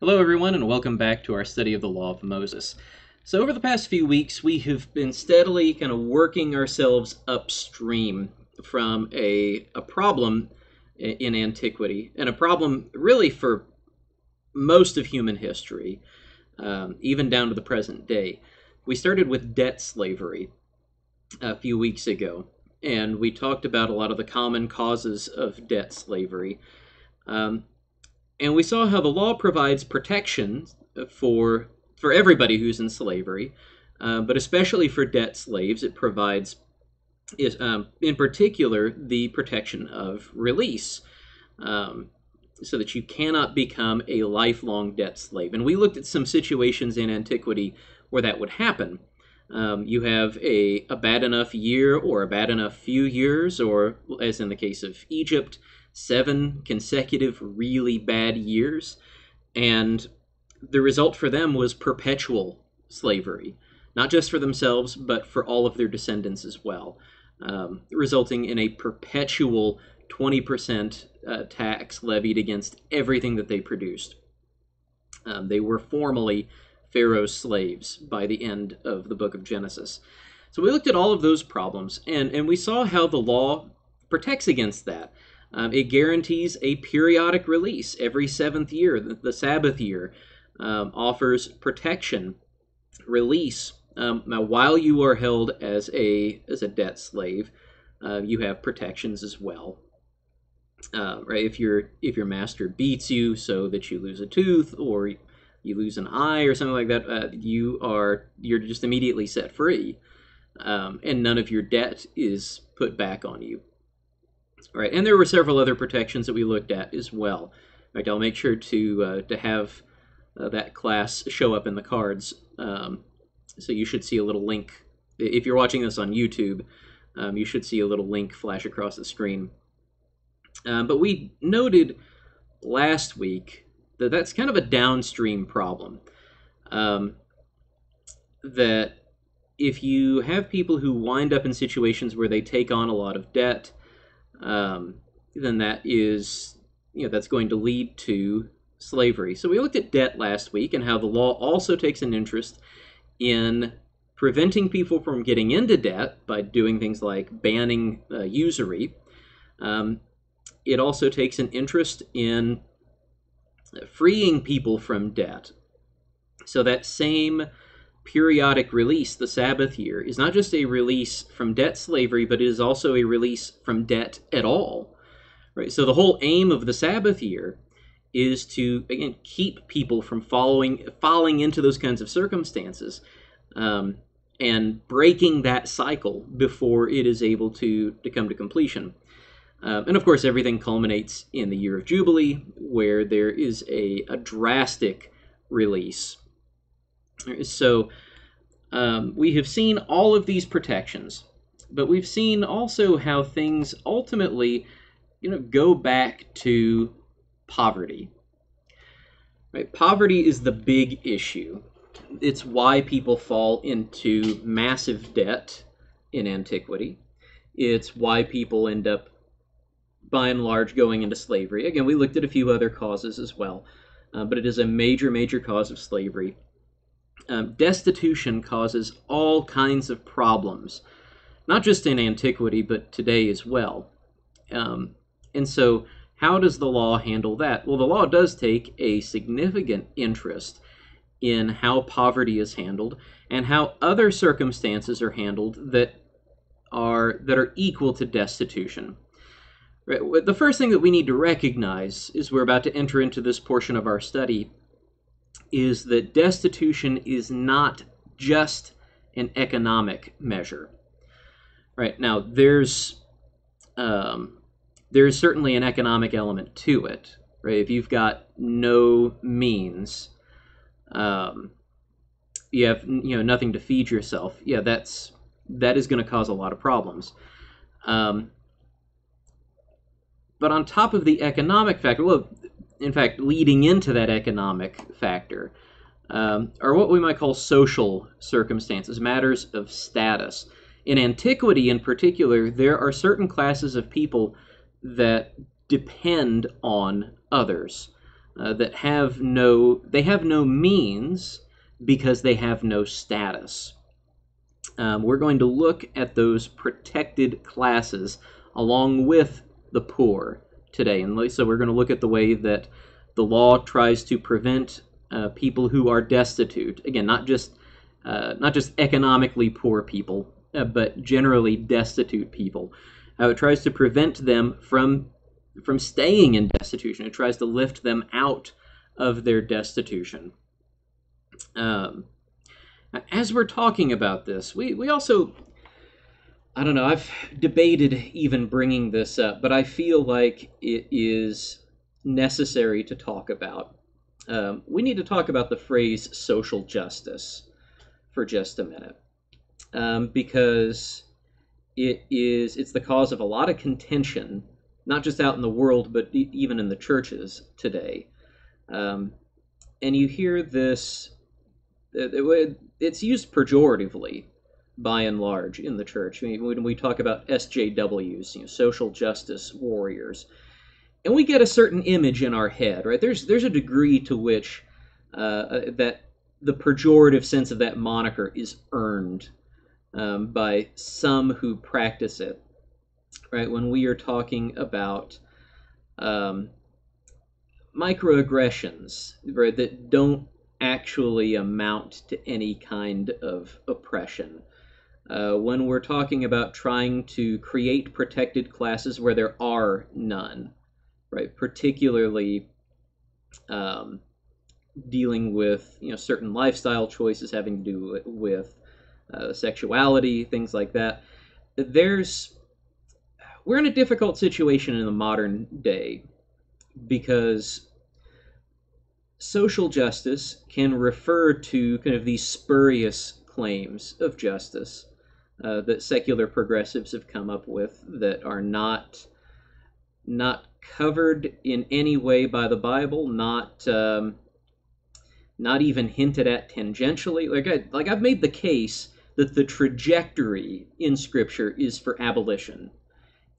Hello, everyone, and welcome back to our study of the Law of Moses. So over the past few weeks, we have been steadily kind of working ourselves upstream from a problem in antiquity, and a problem really for most of human history, even down to the present day. We started with debt slavery a few weeks ago, and we talked about a lot of the common causes of debt slavery. And we saw how the law provides protection for everybody who's in slavery, but especially for debt slaves, it provides, in particular, the protection of release, so that you cannot become a lifelong debt slave. And we looked at some situations in antiquity where that would happen. You have a bad enough year or a bad enough few years, or as in the case of Egypt, 7 consecutive really bad years, and the result for them was perpetual slavery, not just for themselves, but for all of their descendants as well, resulting in a perpetual 20% tax levied against everything that they produced. They were formally Pharaoh's slaves by the end of the book of Genesis. So we looked at all of those problems, and we saw how the law protects against that. It guarantees a periodic release every 7th year. The Sabbath year offers protection, release. Now, while you are held as a debt slave, you have protections as well. Right? If your master beats you so that you lose a tooth or you lose an eye or something like that, you're just immediately set free, and none of your debt is put back on you. Right, and there were several other protections that we looked at as well. In fact, I'll make sure to have that class show up in the cards. So you should see a little link. If you're watching this on YouTube, you should see a little link flash across the screen. But we noted last week that that's kind of a downstream problem. That if you have people who wind up in situations where they take on a lot of debt, then that's going to lead to slavery. So we looked at debt last week and how the law also takes an interest in preventing people from getting into debt by doing things like banning usury. It also takes an interest in freeing people from debt. So that same periodic release, the Sabbath year, is not just a release from debt slavery, but it is also a release from debt at all. Right? So the whole aim of the Sabbath year is to, again, keep people from falling into those kinds of circumstances, and breaking that cycle before it is able to come to completion. And of course, everything culminates in the year of Jubilee, where there is a drastic release. So we have seen all of these protections, but we've seen also how things ultimately, go back to poverty. Right? Poverty is the big issue. It's why people fall into massive debt in antiquity. It's why people end up, by and large, going into slavery. Again, we looked at a few other causes as well, but it is a major, major cause of slavery. Destitution causes all kinds of problems, not just in antiquity, but today as well. And so how does the law handle that? Well, the law does take a significant interest in how poverty is handled and how other circumstances are handled that are equal to destitution. Right? The first thing that we need to recognize as we're about to enter into this portion of our study is that destitution is not just an economic measure. Right? Now, there's certainly an economic element to it. Right? If you've got no means, you have nothing to feed yourself. Yeah, that is going to cause a lot of problems. But on top of the economic factor, well, in fact, leading into that economic factor, are what we might call social circumstances, matters of status. In antiquity, in particular, there are certain classes of people that depend on others. that have no means because they have no status. We're going to look at those protected classes along with the poor today. And so we're going to look at the way that the law tries to prevent people who are destitute. Again, not just economically poor people, but generally destitute people. It tries to prevent them from staying in destitution. It tries to lift them out of their destitution. As we're talking about this, we also, I don't know, I've debated even bringing this up, but I feel like it is necessary to talk about. We need to talk about the phrase social justice for just a minute, because it's the cause of a lot of contention, not just out in the world, but even in the churches today. And you hear this, it's used pejoratively by and large in the church. I mean, when we talk about SJWs, social justice warriors, and we get a certain image in our head, right? There's a degree to which that the pejorative sense of that moniker is earned by some who practice it, right? When we are talking about microaggressions, right, that don't actually amount to any kind of oppression. When we're talking about trying to create protected classes where there are none, right? Particularly dealing with certain lifestyle choices having to do with sexuality, things like that. We're in a difficult situation in the modern day because social justice can refer to kind of these spurious claims of justice that secular progressives have come up with that are not covered in any way by the Bible, not even hinted at tangentially. Like I've made the case that the trajectory in Scripture is for abolition,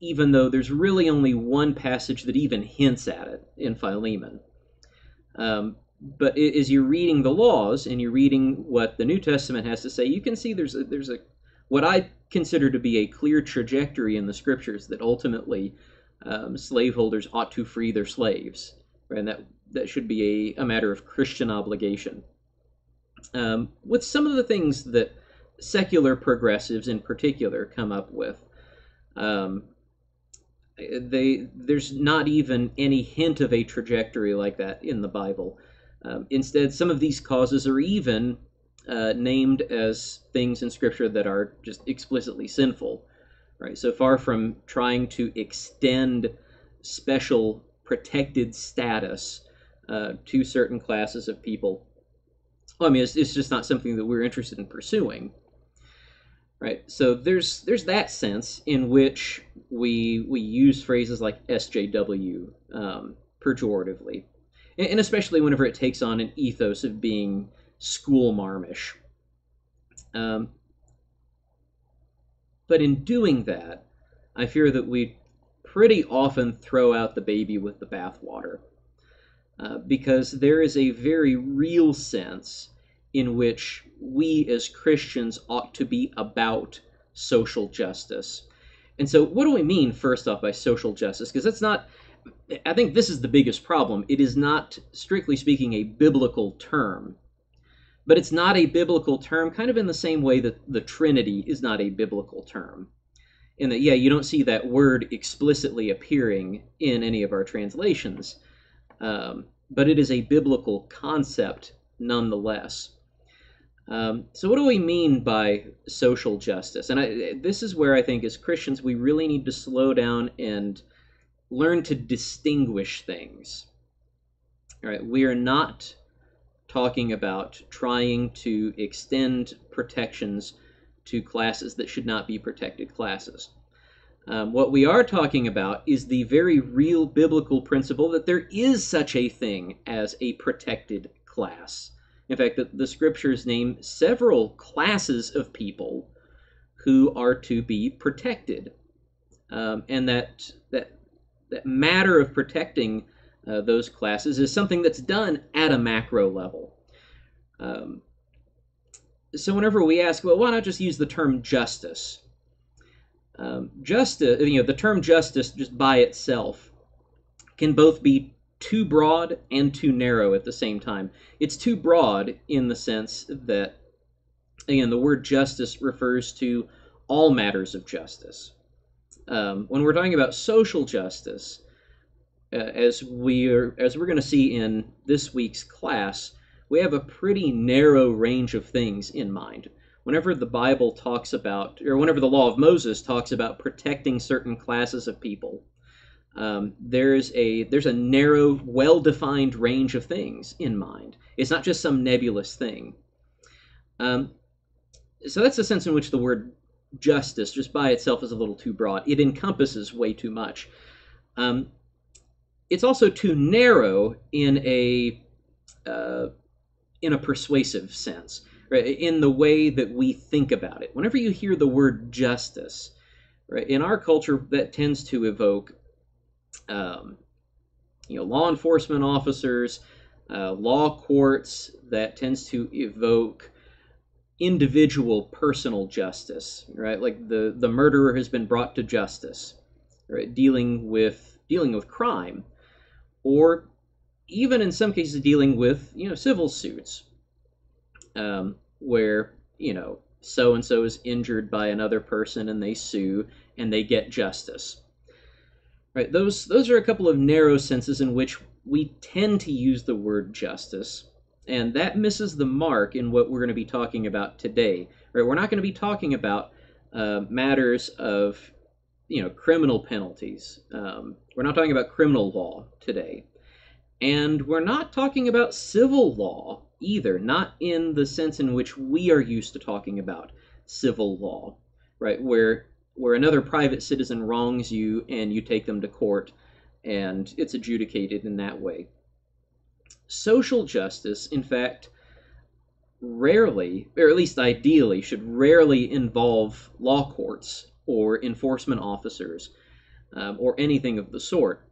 even though there's really only one passage that even hints at it in Philemon. But as you're reading the laws and you're reading what the New Testament has to say, you can see there's a what I consider to be a clear trajectory in the Scriptures that ultimately slaveholders ought to free their slaves, right? And that should be a matter of Christian obligation. With some of the things that secular progressives in particular come up with, there's not even any hint of a trajectory like that in the Bible. Instead, some of these causes are even named as things in Scripture that are just explicitly sinful, right? So far from trying to extend special protected status to certain classes of people, well, I mean, it's just not something that we're interested in pursuing, right? So there's that sense in which we use phrases like SJW pejoratively, and especially whenever it takes on an ethos of being school-marmish. But in doing that, I fear that we pretty often throw out the baby with the bathwater, because there is a very real sense in which we as Christians ought to be about social justice. And so what do we mean, first off, by social justice? Because that's not, I think this is the biggest problem. It is not, strictly speaking, a biblical term. But it's not a biblical term, kind of in the same way that the Trinity is not a biblical term. In that, yeah, you don't see that word explicitly appearing in any of our translations, but it is a biblical concept nonetheless. So what do we mean by social justice? And this is where I think as Christians we really need to slow down and learn to distinguish things. All right, we are not talking about trying to extend protections to classes that should not be protected classes. What we are talking about is the very real biblical principle that there is such a thing as a protected class. In fact, the Scriptures name several classes of people who are to be protected. And that matter of protecting those classes is something that's done at a macro level. So whenever we ask, well, why not just use the term justice? Justice, the term justice just by itself can both be too broad and too narrow at the same time. It's too broad in the sense that, again, the word justice refers to all matters of justice. When we're talking about social justice, as we're going to see in this week's class, we have a pretty narrow range of things in mind. Whenever the Bible talks about, or whenever the law of Moses talks about protecting certain classes of people, there's a narrow, well-defined range of things in mind. It's not just some nebulous thing. So that's the sense in which the word justice, just by itself, is a little too broad. It encompasses way too much. It's also too narrow in a persuasive sense, right? In the way that we think about it. Whenever you hear the word justice, right, in our culture, that tends to evoke law enforcement officers, law courts. That tends to evoke individual personal justice, right? Like the murderer has been brought to justice, right? Dealing with crime, or even in some cases dealing with civil suits, where so and so is injured by another person and they sue and they get justice. Right, those are a couple of narrow senses in which we tend to use the word justice, and that misses the mark in what we're going to be talking about today. Right, we're not going to be talking about matters of criminal penalties. We're not talking about criminal law today, and we're not talking about civil law either. Not in the sense in which we are used to talking about civil law, right? Where another private citizen wrongs you and you take them to court and it's adjudicated in that way. Social justice, in fact, rarely, or at least ideally, should rarely involve law courts or enforcement officers or anything of the sort.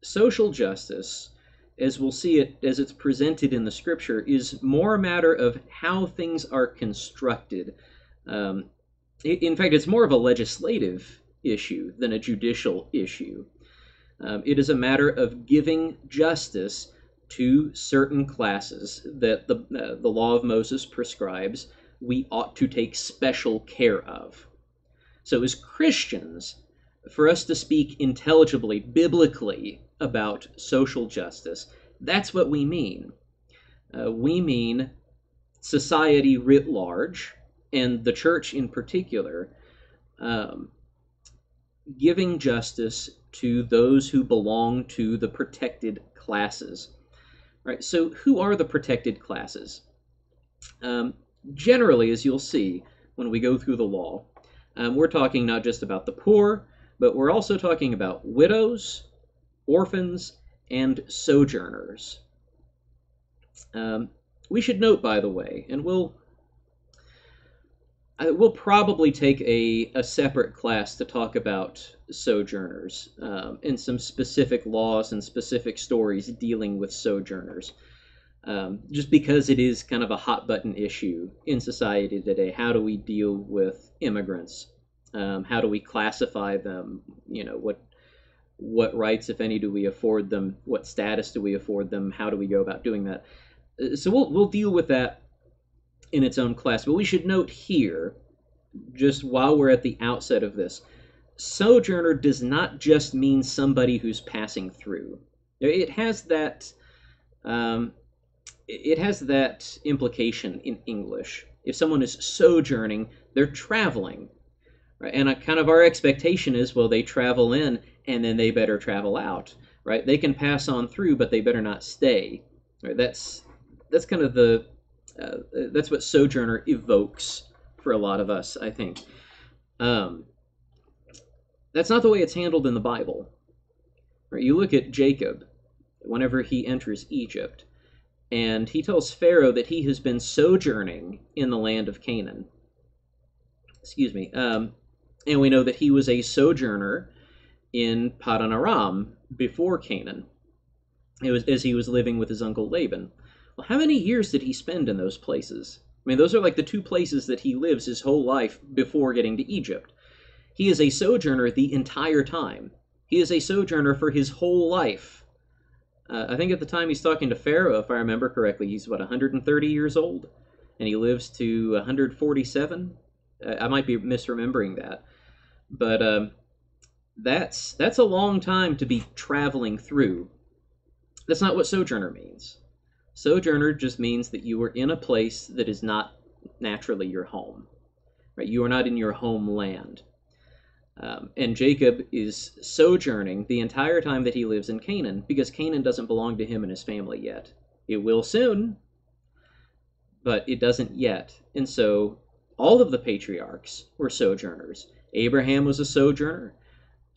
Social justice, as we'll see it as it's presented in the scripture, is more a matter of how things are constructed. In fact, it's more of a legislative issue than a judicial issue. It is a matter of giving justice to certain classes that the law of Moses prescribes we ought to take special care of. So as Christians, for us to speak intelligibly, biblically, about social justice, that's what we mean. We mean society writ large, and the church in particular, giving justice to those who belong to the protected classes. Right? So who are the protected classes? Generally, as you'll see when we go through the law, we're talking not just about the poor, but we're also talking about widows, orphans, and sojourners. We should note, by the way, and we'll probably take a separate class to talk about sojourners and some specific laws and specific stories dealing with sojourners, just because it is kind of a hot button issue in society today. How do we deal with immigrants? How do we classify them? What rights, if any, do we afford them? What status do we afford them? How do we go about doing that? So we'll deal with that in its own class. But we should note here, just while we're at the outset of this, sojourner does not just mean somebody who's passing through. It has that implication in English. If someone is sojourning, they're traveling. Right? And kind of our expectation is, well, they travel in and then they better travel out. Right? They can pass on through, but they better not stay. Right? That's kind of that's what sojourner evokes for a lot of us, I think. That's not the way it's handled in the Bible. Right? You look at Jacob whenever he enters Egypt, and he tells Pharaoh that he has been sojourning in the land of Canaan. And we know that he was a sojourner in Paddan Aram before Canaan. It was as he was living with his uncle Laban. Well, how many years did he spend in those places? I mean, those are like the two places that he lives his whole life before getting to Egypt. He is a sojourner the entire time. He is a sojourner for his whole life. I think at the time he's talking to Pharaoh, if I remember correctly, he's, 130 years old? And he lives to 147? I might be misremembering that. But that's a long time to be traveling through. That's not what sojourner means. Sojourner just means that you are in a place that is not naturally your home. Right? You are not in your homeland. And Jacob is sojourning the entire time that he lives in Canaan, because Canaan doesn't belong to him and his family yet. It will soon, but it doesn't yet. And so all of the patriarchs were sojourners. Abraham was a sojourner.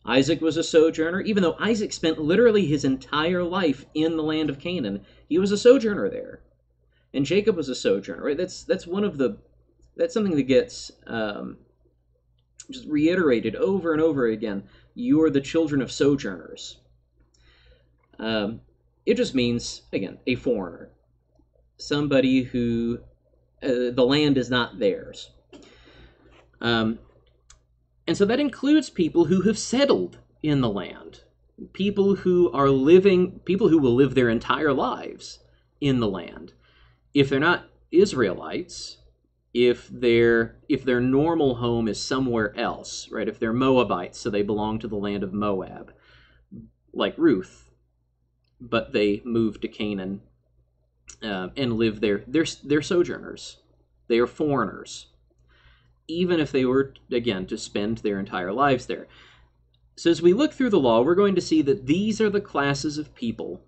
Isaac was a sojourner. Even though Isaac spent literally his entire life in the land of Canaan, he was a sojourner there. And Jacob was a sojourner. Right? That's something that gets just reiterated over and over again. You are the children of sojourners. It just means, again, a foreigner. Somebody who the land is not theirs. And so that includes people who have settled in the land. People who will live their entire lives in the land. If they're not Israelites, if their normal home is somewhere else, right? If they're Moabites, so they belong to the land of Moab, like Ruth, but they moved to Canaan and live there. They're sojourners. They are foreigners, even if they were, again, to spend their entire lives there. So as we look through the law, we're going to see that these are the classes of people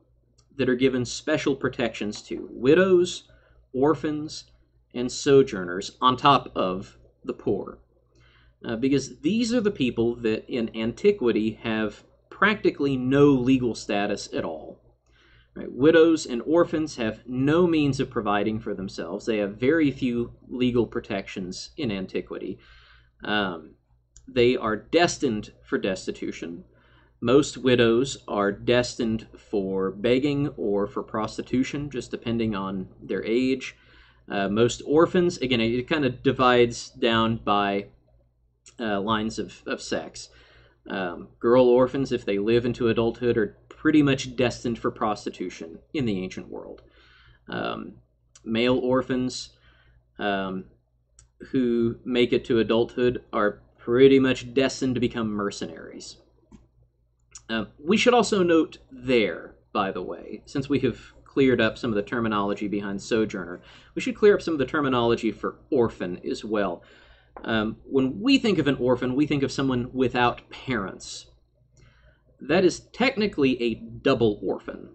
that are given special protections to: widows, orphans, and sojourners, on top of the poor. Because these are the people that in antiquity have practically no legal status at all. Right? Widows and orphans have no means of providing for themselves. They have very few legal protections in antiquity. They are destined for destitution. Most widows are destined for begging or for prostitution, just depending on their age. Most orphans, again, it kind of divides down by lines of sex. Girl orphans, if they live into adulthood, are pretty much destined for prostitution in the ancient world. Male orphans who make it to adulthood are pretty much destined to become mercenaries. We should also note there, by the way, since we have cleared up some of the terminology behind sojourner, we should clear up some of the terminology for orphan as well. When we think of an orphan, we think of someone without parents. That is technically a double orphan.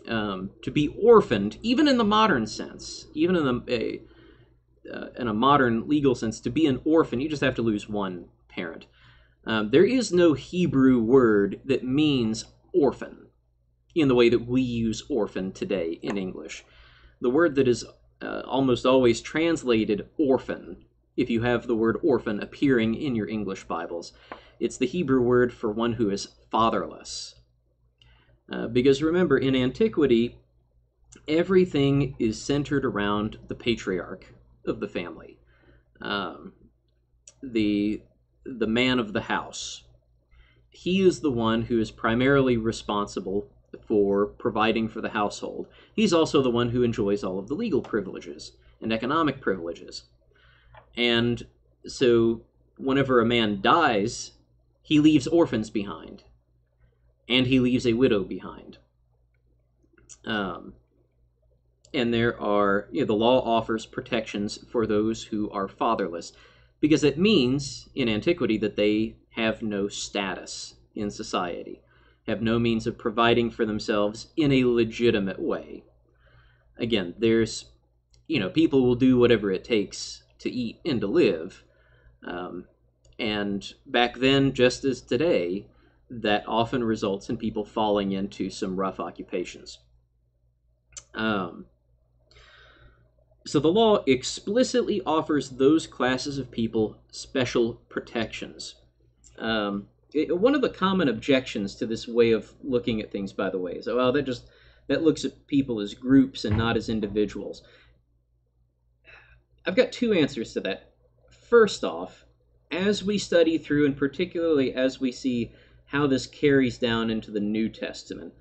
To be orphaned, even in the modern sense, even in a modern legal sense, to be an orphan, you just have to lose one parent. There is no Hebrew word that means orphan in the way that we use orphan today in English. The word that is almost always translated orphan, if you have the word orphan appearing in your English Bibles, it's the Hebrew word for one who is fatherless. Because remember, in antiquity, everything is centered around the patriarch of the family, the man of the house. He is the one who is primarily responsible for providing for the household. He's also the one who enjoys all of the legal privileges and economic privileges. And so whenever a man dies, he leaves orphans behind, and he leaves a widow behind. And there are, the law offers protections for those who are fatherless, because it means in antiquity that they have no status in society, have no means of providing for themselves in a legitimate way. Again, there's, people will do whatever it takes to eat and to live. And back then, just as today, that often results in people falling into some rough occupations. So the law explicitly offers those classes of people special protections. one of the common objections to this way of looking at things, by the way, is, well, that looks at people as groups and not as individuals. I've got two answers to that. First off, as we study through, and particularly as we see how this carries down into the New Testament,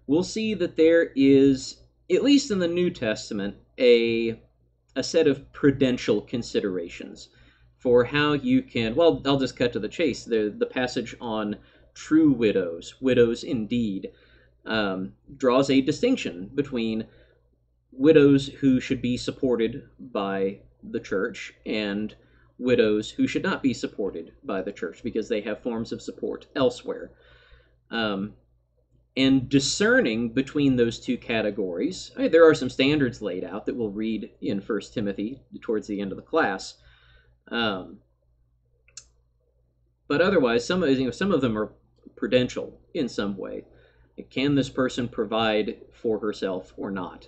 we'll see that there is, at least in the New Testament, a set of prudential considerations for how you can, well, I'll just cut to the chase. The passage on true widows indeed, draws a distinction between widows who should be supported by the church and widows who should not be supported by the church because they have forms of support elsewhere. And discerning between those two categories, there are some standards laid out that we'll read in 1 Timothy towards the end of the class. But otherwise, some of them are prudential in some way. Can this person provide for herself or not?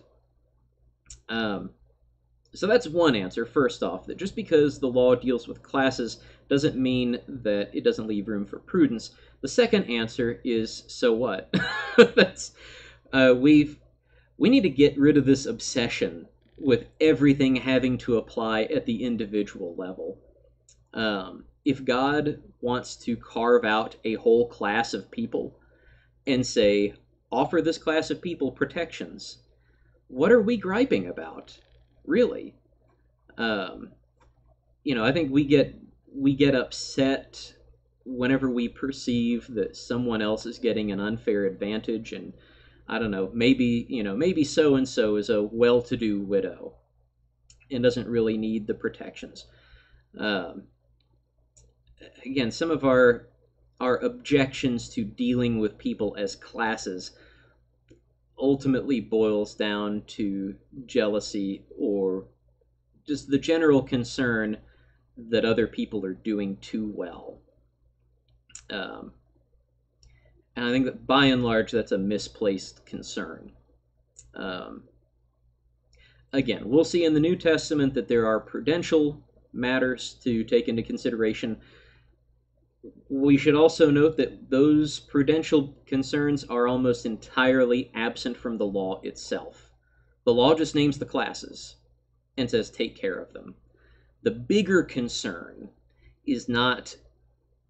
So that's one answer, first off, that just because the law deals with classes doesn't mean that it doesn't leave room for prudence. The second answer is, so what? We need to get rid of this obsession with everything having to apply at the individual level. If God wants to carve out a whole class of people and say, offer this class of people protections, what are we griping about? Really? I think we get upset whenever we perceive that someone else is getting an unfair advantage, and I don't know, maybe so and so is a well-to-do widow and doesn't really need the protections. Again, some of our objections to dealing with people as classes ultimately boils down to jealousy or just the general concern that other people are doing too well. And I think that by and large, that's a misplaced concern. Again, we'll see in the New Testament that there are prudential matters to take into consideration. We should also note that those prudential concerns are almost entirely absent from the law itself. The law just names the classes and says take care of them. The bigger concern is not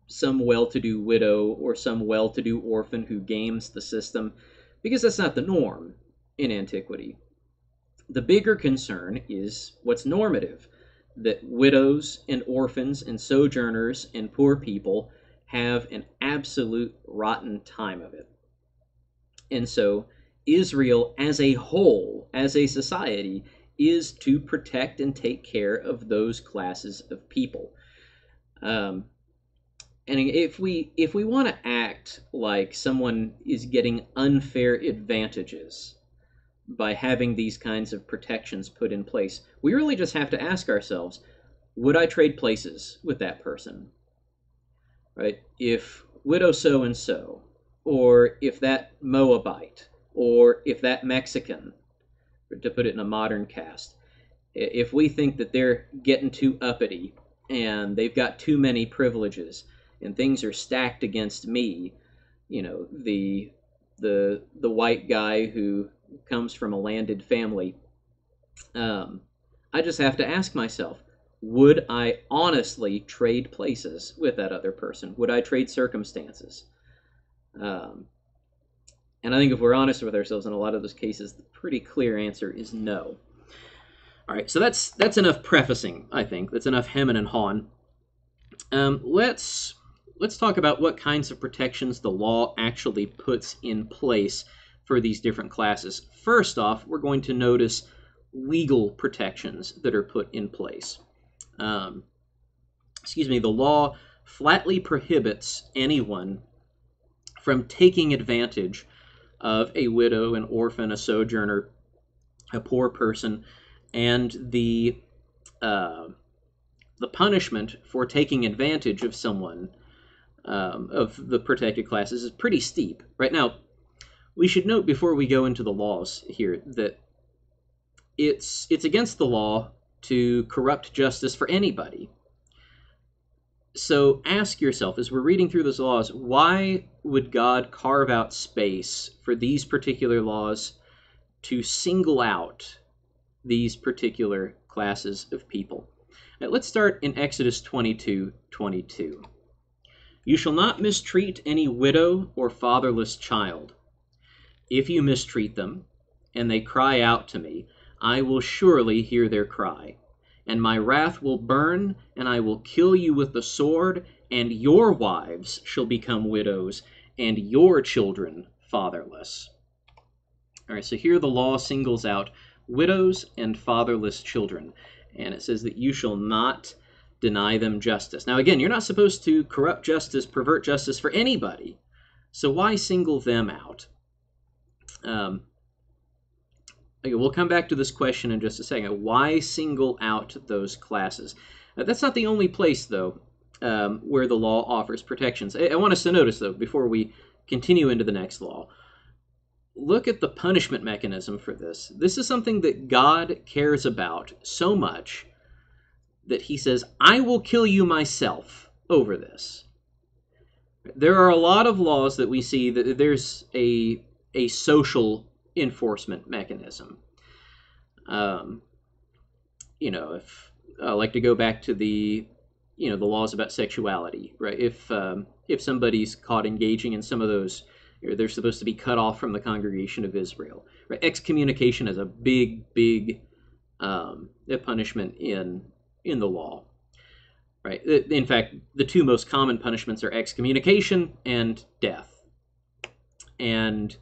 some well-to-do widow or some well-to-do orphan who games the system, because that's not the norm in antiquity. The bigger concern is what's normative, that widows and orphans and sojourners and poor people have an absolute rotten time of it. And so Israel as a whole, as a society, is to protect and take care of those classes of people. And if we want to act like someone is getting unfair advantages by having these kinds of protections put in place, we really just have to ask ourselves, would I trade places with that person? Right? If widow so-and-so, or if that Moabite, or if that Mexican, to put it in a modern cast, if we think that they're getting too uppity and they've got too many privileges and things are stacked against me, the white guy who comes from a landed family, I just have to ask myself, would I honestly trade places with that other person? Would I trade circumstances? And I think if we're honest with ourselves in a lot of those cases, the pretty clear answer is no. All right, so that's enough prefacing, I think. That's enough hemming and hawing. Let's talk about what kinds of protections the law actually puts in place for these different classes. First off, we're going to notice legal protections that are put in place. The law flatly prohibits anyone from taking advantage of a widow, an orphan, a sojourner, a poor person, and the punishment for taking advantage of someone of the protected classes is pretty steep. Right now, we should note before we go into the laws here that it's against the law to corrupt justice for anybody. So ask yourself, as we're reading through those laws, why would God carve out space for these particular laws to single out these particular classes of people? Now, let's start in Exodus 22:22. You shall not mistreat any widow or fatherless child. If you mistreat them, and they cry out to me, I will surely hear their cry. And my wrath will burn, and I will kill you with the sword, and your wives shall become widows, and your children fatherless. All right, so here the law singles out widows and fatherless children, and it says that you shall not deny them justice. Now, again, you're not supposed to corrupt justice, pervert justice for anybody, so why single them out? Okay, we'll come back to this question in just a second. Why single out those classes? That's not the only place, though, where the law offers protections. I want us to notice, though, before we continue into the next law, look at the punishment mechanism for this. This is something that God cares about so much that he says, I will kill you myself over this. There are a lot of laws that we see that there's a social enforcement mechanism. If I like to go back to the laws about sexuality, right? If somebody's caught engaging in some of those, they're supposed to be cut off from the congregation of Israel. Right? Excommunication is a big punishment in the law. Right? In fact, the two most common punishments are excommunication and death. And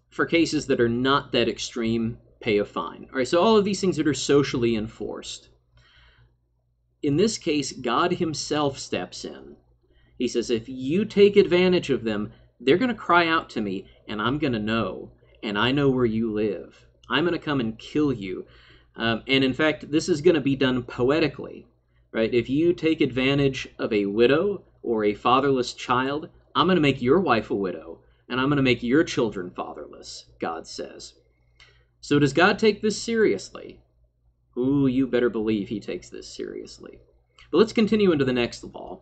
for cases that are not that extreme, pay a fine. All right, so all of these things that are socially enforced. In this case, God himself steps in. He says, if you take advantage of them, they're going to cry out to me, and I'm going to know, and I know where you live. I'm going to come and kill you. And in fact, this is going to be done poetically. Right? If you take advantage of a widow or a fatherless child, I'm going to make your wife a widow, and I'm going to make your children fatherless, God says. So does God take this seriously? Ooh, you better believe he takes this seriously. But let's continue into the next law.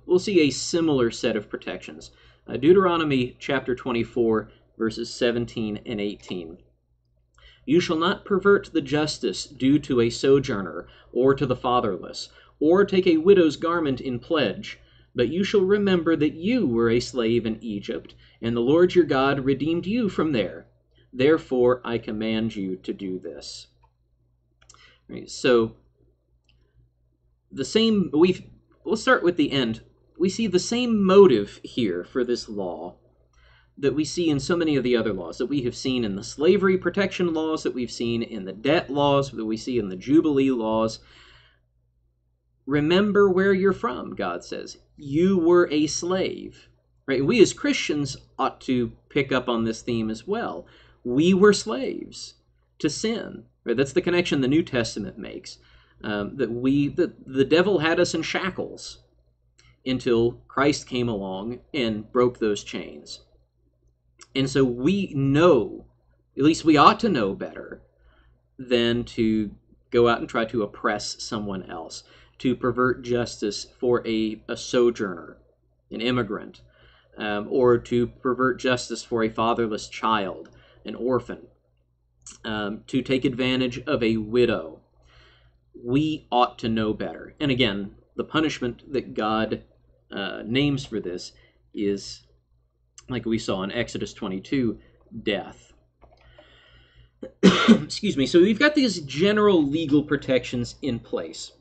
We'll see a similar set of protections. Deuteronomy chapter 24, verses 17 and 18. You shall not pervert the justice due to a sojourner, or to the fatherless, or take a widow's garment in pledge, but you shall remember that you were a slave in Egypt, and the Lord your God redeemed you from there. Therefore I command you to do this. Right, so let's start with the end. We see the same motive here for this law that we see in so many of the other laws, that we have seen in the slavery protection laws, that we've seen in the debt laws, that we see in the Jubilee laws. Remember where you're from, God says. You were a slave. Right? We as Christians ought to pick up on this theme as well. We were slaves to sin. Right? That's the connection the New Testament makes. That the devil had us in shackles until Christ came along and broke those chains. And so we know, at least we ought to know better than to go out and try to oppress someone else, to pervert justice for a sojourner, an immigrant, or to pervert justice for a fatherless child, an orphan, to take advantage of a widow. We ought to know better. And again, the punishment that God names for this is, like we saw in Exodus 22, death. Excuse me. So we've got these general legal protections in place,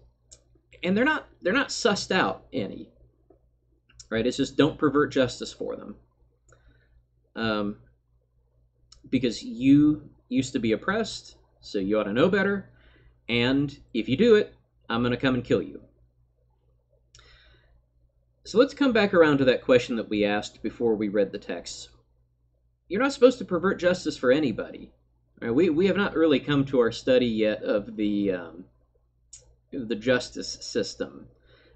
and they're not sussed out any. Right? It's just don't pervert justice for them, because you used to be oppressed, so you ought to know better. And if you do it, I'm going to come and kill you. So let's come back around to that question that we asked before we read the text. You're not supposed to pervert justice for anybody. Right? We have not really come to our study yet of the justice system,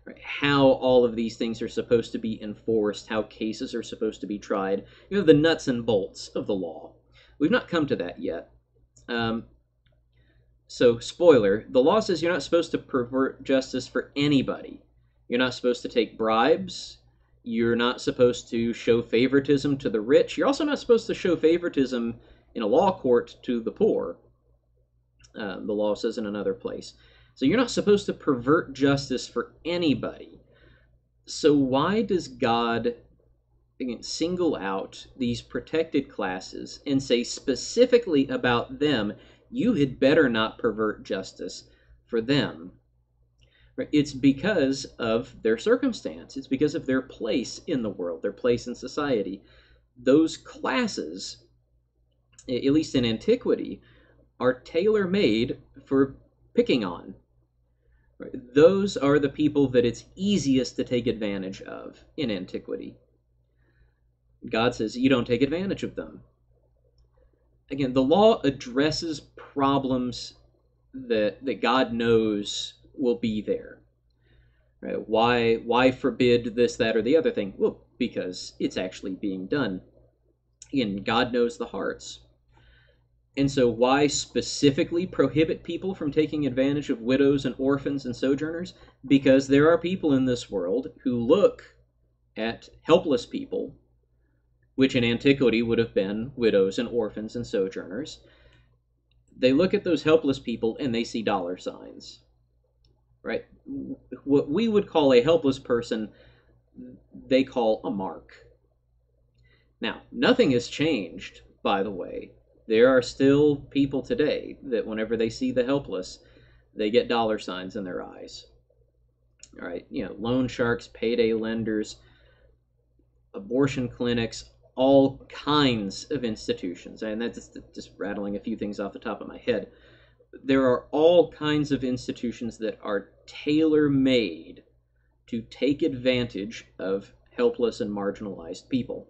right? How all of these things are supposed to be enforced, how cases are supposed to be tried. The nuts and bolts of the law. We've not come to that yet. So, spoiler, the law says you're not supposed to pervert justice for anybody. You're not supposed to take bribes. You're not supposed to show favoritism to the rich. You're also not supposed to show favoritism in a law court to the poor. The law says in another place. So you're not supposed to pervert justice for anybody. So why does God, again, single out these protected classes and say specifically about them, you had better not pervert justice for them? It's because of their circumstance. It's because of their place in the world, their place in society. Those classes, at least in antiquity, are tailor-made for picking on. Those are the people that it's easiest to take advantage of in antiquity. God says you don't take advantage of them. Again, the law addresses problems that God knows will be there. Right? Why forbid this, that, or the other thing? Well, because it's actually being done. Again, God knows the hearts. And so why specifically prohibit people from taking advantage of widows and orphans and sojourners? Because there are people in this world who look at helpless people, which in antiquity would have been widows and orphans and sojourners. They look at those helpless people and they see dollar signs. Right? What we would call a helpless person, they call a mark. Now, nothing has changed, by the way. There are still people today that whenever they see the helpless, they get dollar signs in their eyes. All right, loan sharks, payday lenders, abortion clinics, all kinds of institutions. And that's just rattling a few things off the top of my head. There are all kinds of institutions that are tailor-made to take advantage of helpless and marginalized people.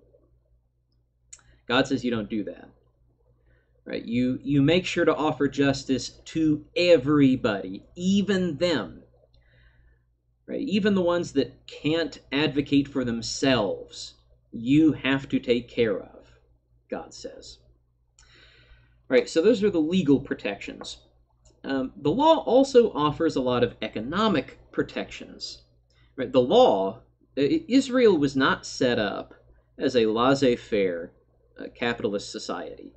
God says you don't do that. Right? You make sure to offer justice to everybody, even them. Right? Even the ones that can't advocate for themselves, you have to take care of, God says. Right, so those are the legal protections. The law also offers a lot of economic protections. Right? The law, Israel was not set up as a laissez-faire capitalist society.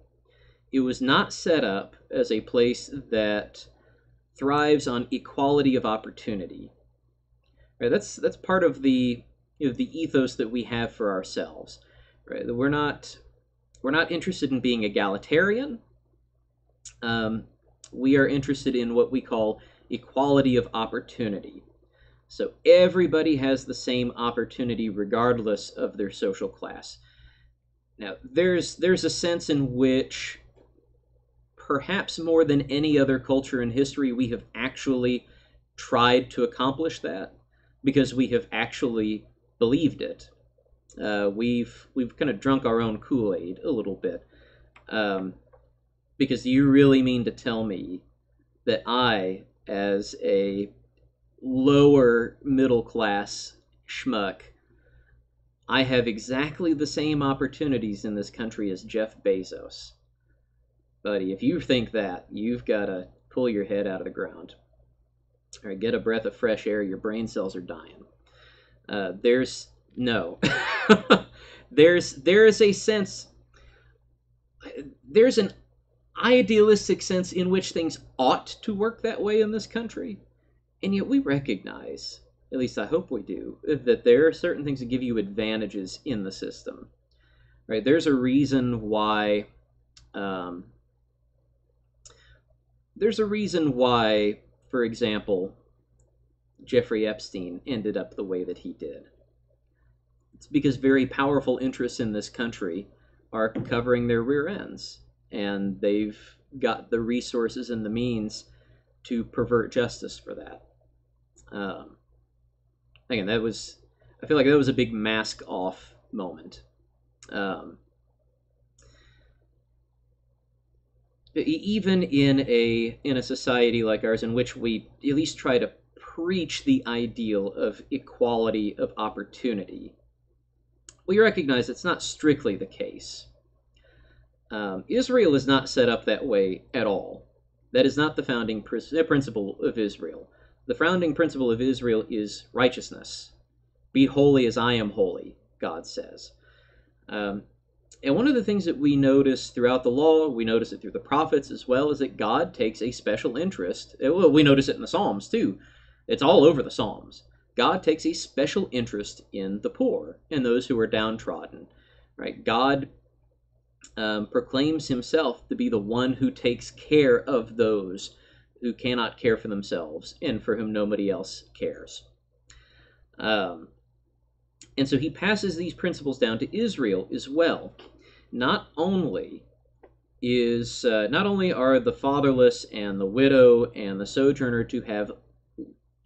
It was not set up as a place that thrives on equality of opportunity. Right? That's part of the the ethos that we have for ourselves. Right? We're not interested in being egalitarian. We are interested in what we call equality of opportunity. So everybody has the same opportunity regardless of their social class. Now, there's a sense in which, perhaps more than any other culture in history, we have actually tried to accomplish that because we have actually believed it. We've kind of drunk our own Kool-Aid a little bit. Because you really mean to tell me that I, as a lower middle class schmuck, I have exactly the same opportunities in this country as Jeff Bezos? Buddy, if you think that, you've got to pull your head out of the ground. All right, get a breath of fresh air. Your brain cells are dying. There's a sense, there's an idealistic sense in which things ought to work that way in this country, and yet we recognize, at least I hope we do, that there are certain things that give you advantages in the system. Right? There's a reason why. For example, Jeffrey Epstein ended up the way that he did. It's because very powerful interests in this country are covering their rear ends, and they've got the resources and the means to pervert justice for that. Again, I feel like that was a big mask-off moment. Even in a society like ours, in which we at least try to preach the ideal of equality of opportunity, we recognize it's not strictly the case. Israel is not set up that way at all. That is not the founding principle of Israel. The founding principle of Israel is righteousness. Be holy as I am holy, God says. And one of the things that we notice throughout the law, we notice it through the prophets as well, is that God takes a special interest. Well, we notice it in the Psalms too. It's all over the Psalms. God takes a special interest in the poor and those who are downtrodden. Right? God proclaims himself to be the one who takes care of those who cannot care for themselves and for whom nobody else cares. And so he passes these principles down to Israel as well. Not only are the fatherless and the widow and the sojourner to have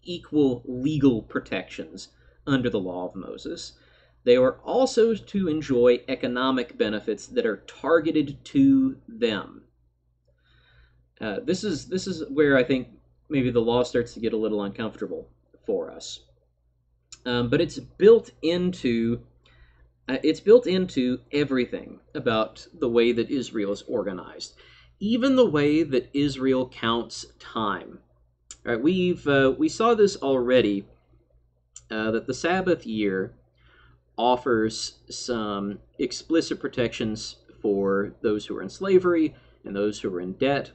equal legal protections under the law of Moses, they are also to enjoy economic benefits that are targeted to them. This is where I think maybe the law starts to get a little uncomfortable for us. But it's built into everything about the way that Israel is organized, even the way that Israel counts time. All right, we saw this already, that the Sabbath year offers some explicit protections for those who are in slavery and those who are in debt.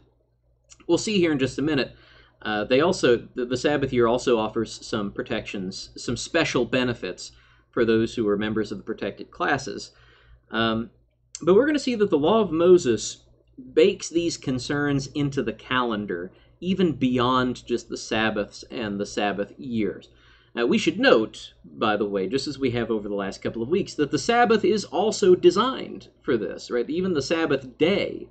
We'll see here in just a minute. The Sabbath year also offers some protections, some special benefits for those who are members of the protected classes. But we're going to see that the law of Moses bakes these concerns into the calendar, even beyond just the Sabbaths and the Sabbath years. We should note, by the way, just as we have over the last couple of weeks, that the Sabbath is also designed for this, right? Even the Sabbath day,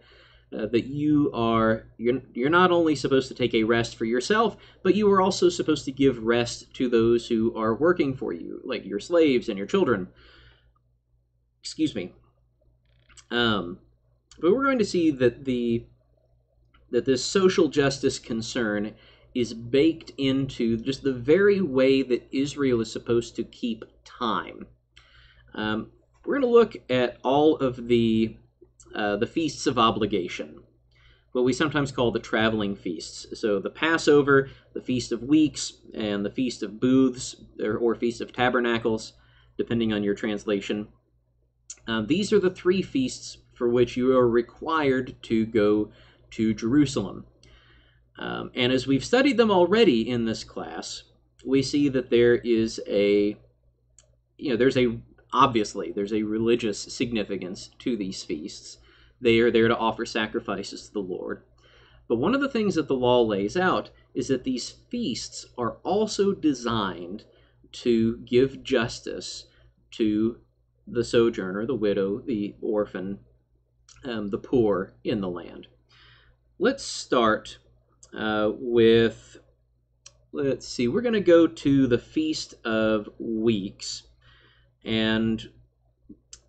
that you're not only supposed to take a rest for yourself, but you are also supposed to give rest to those who are working for you, like your slaves and your children. Excuse me. But we're going to see that this social justice concern is baked into just the very way that Israel is supposed to keep time. We're going to look at all of the feasts of obligation, what we sometimes call the traveling feasts. So the Passover, the Feast of Weeks, and the Feast of Booths, or Feast of Tabernacles, depending on your translation. These are the three feasts for which you are required to go to Jerusalem. And as we've studied them already in this class, we see that there's a religious significance to these feasts. They are there to offer sacrifices to the Lord. But one of the things that the law lays out is that these feasts are also designed to give justice to the sojourner, the widow, the orphan, the poor in the land. Let's start we're going to go to the Feast of Weeks, and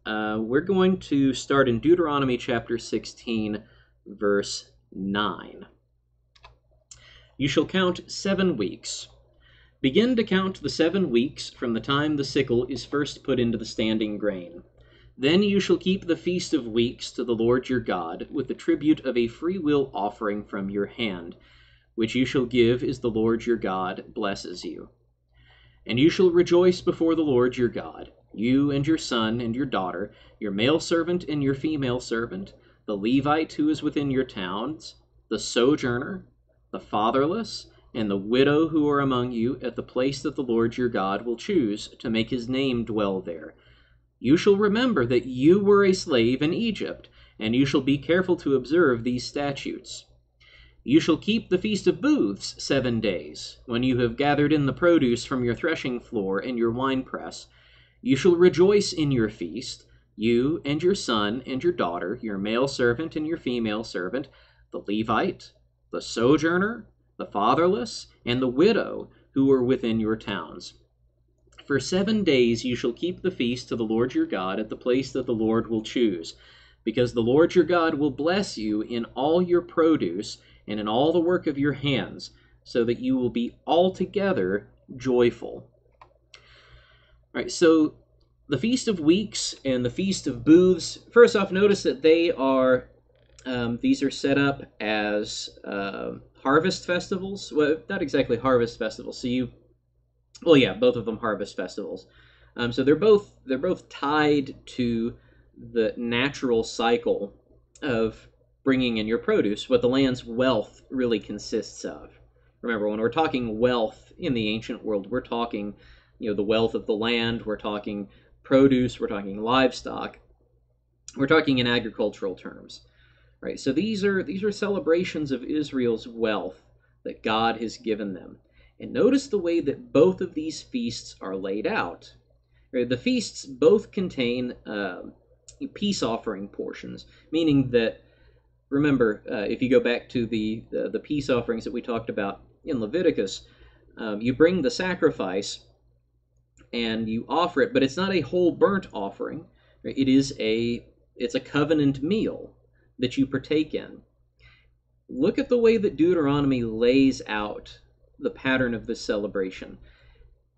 we're going to start in Deuteronomy chapter 16, verse 9. You shall count 7 weeks. Begin to count the 7 weeks from the time the sickle is first put into the standing grain. Then you shall keep the Feast of Weeks to the Lord your God, with the tribute of a freewill offering from your hand, which you shall give as the Lord your God blesses you. And you shall rejoice before the Lord your God, you and your son and your daughter, your male servant and your female servant, the Levite who is within your towns, the sojourner, the fatherless, and the widow who are among you, at the place that the Lord your God will choose to make his name dwell there. You shall remember that you were a slave in Egypt, and you shall be careful to observe these statutes. You shall keep the Feast of Booths 7 days, when you have gathered in the produce from your threshing floor and your winepress. You shall rejoice in your feast, you and your son and your daughter, your male servant and your female servant, the Levite, the sojourner, the fatherless, and the widow who are within your towns. For 7 days you shall keep the feast to the Lord your God at the place that the Lord will choose, because the Lord your God will bless you in all your produce and in all the work of your hands, so that you will be altogether joyful. All right, so the Feast of Weeks and the Feast of Booths, first off, notice that they are These are set up as harvest festivals. Well, not exactly harvest festivals. Well, yeah, both of them harvest festivals. So they're both tied to the natural cycle of bringing in your produce, what the land's wealth really consists of. Remember, when we're talking wealth in the ancient world, we're talking, the wealth of the land. We're talking produce. We're talking livestock. We're talking in agricultural terms, right? So these are celebrations of Israel's wealth that God has given them. And notice the way that both of these feasts are laid out. Right? The feasts both contain peace offering portions, meaning that, remember, if you go back to the peace offerings that we talked about in Leviticus, you bring the sacrifice and you offer it, but it's not a whole burnt offering. Right? It's a covenant meal that you partake in. Look at the way that Deuteronomy lays out the pattern of this celebration.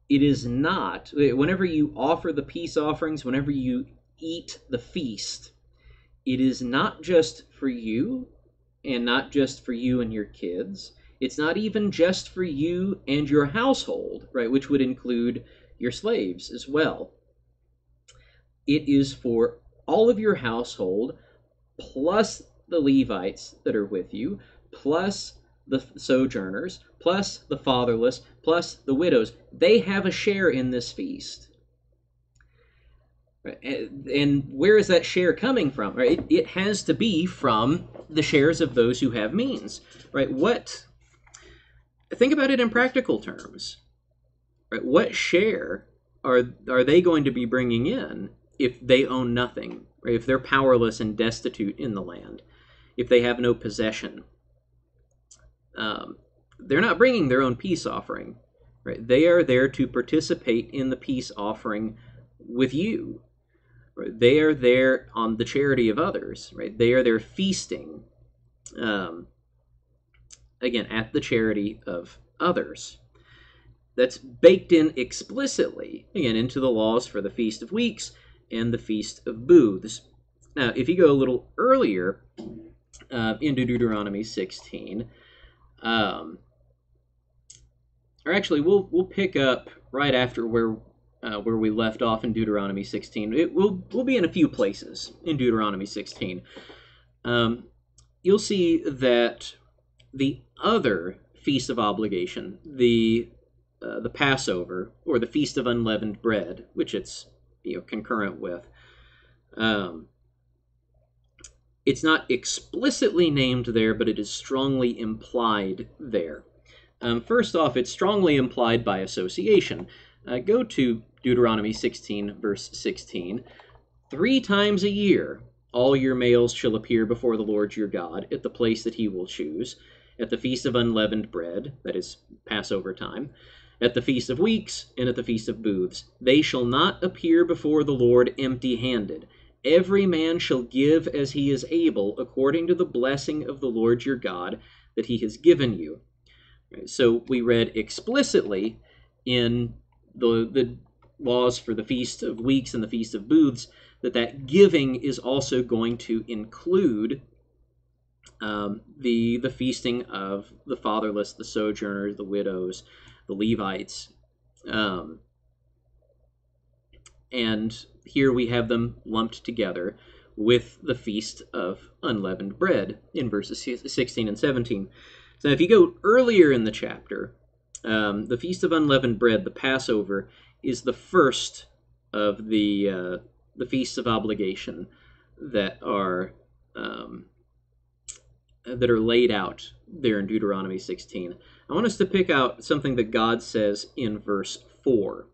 It is not, whenever you offer the peace offerings, whenever you eat the feast, it is not just for you and not just for you and your kids. It's not even just for you and your household, right, which would include your slaves as well. It is for all of your household, plus the Levites that are with you, plus the sojourners, plus the fatherless, plus the widows. They have a share in this feast. And where is that share coming from? Right? It has to be from the shares of those who have means. Right? Think about it in practical terms. Right? What share are they going to be bringing in if they own nothing? Right? If they're powerless and destitute in the land, if they have no possession, they're not bringing their own peace offering. Right? They are there to participate in the peace offering with you. Right? They are there on the charity of others. Right? They are there feasting, again, at the charity of others. That's baked in explicitly, again, into the laws for the Feast of Weeks and the Feast of Booths. Now, if you go a little earlier into Deuteronomy 16, or actually, we'll pick up right after where we left off in Deuteronomy 16. We'll be in a few places in Deuteronomy 16. You'll see that the other Feast of Obligation, the Passover, or the Feast of Unleavened Bread, which it's concurrent with, it's not explicitly named there, but it is strongly implied there. First off, it's strongly implied by association. Go to Deuteronomy 16, verse 16. 3 times a year all your males shall appear before the Lord your God at the place that he will choose, at the Feast of Unleavened Bread, that is Passover time, at the Feast of Weeks, and at the Feast of Booths. They shall not appear before the Lord empty-handed. Every man shall give as he is able, according to the blessing of the Lord your God that he has given you. So we read explicitly in the laws for the Feast of Weeks and the Feast of Booths that giving is also going to include the feasting of the fatherless, the sojourners, the widows, the Levites. And here we have them lumped together with the Feast of Unleavened Bread in verses 16 and 17. So if you go earlier in the chapter, the Feast of Unleavened Bread, the Passover, is the first of the Feasts of Obligation that are laid out there in Deuteronomy 16. I want us to pick out something that God says in verse 4.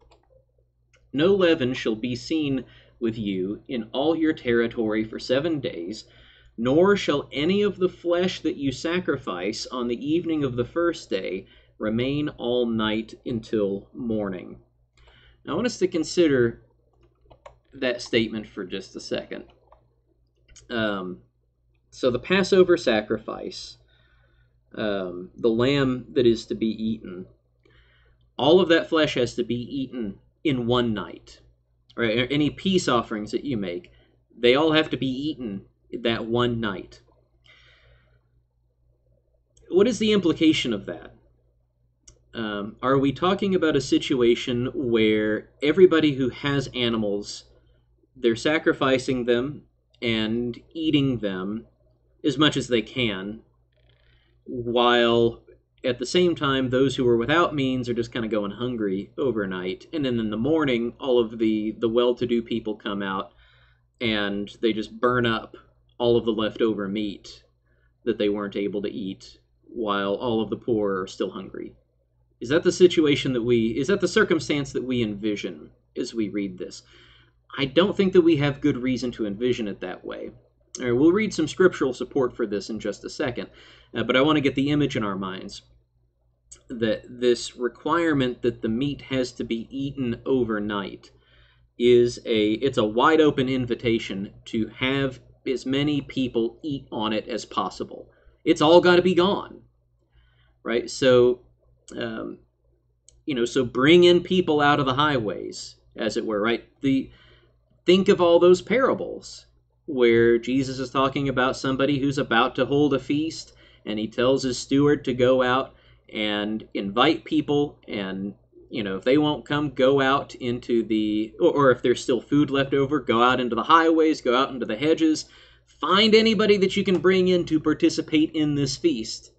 No leaven shall be seen with you in all your territory for 7 days, nor shall any of the flesh that you sacrifice on the evening of the first day remain all night until morning. Now, I want us to consider that statement for just a second. So the Passover sacrifice, the lamb that is to be eaten, all of that flesh has to be eaten in one night. Right? Any peace offerings that you make, they all have to be eaten that one night. what is the implication of that? Are we talking about a situation where everybody who has animals, they're sacrificing them and eating them as much as they can, while at the same time those who are without means are just kind of going hungry overnight, and then in the morning all of the well-to-do people come out and they just burn up all of the leftover meat that they weren't able to eat, while all of the poor are still hungry? Is that the situation is that the circumstance that we envision as we read this? I don't think that we have good reason to envision it that way. All right, we'll read some scriptural support for this in just a second, but I want to get the image in our minds that this requirement that the meat has to be eaten overnight it's a wide open invitation to have as many people eat on it as possible. It's all got to be gone, right? So, so bring in people out of the highways, as it were, right? Think of all those parables where Jesus is talking about somebody who's about to hold a feast, and he tells his steward to go out and invite people, and if they won't come, go out into or if there's still food left over, go out into the highways, go out into the hedges, find anybody that you can bring in to participate in this feast.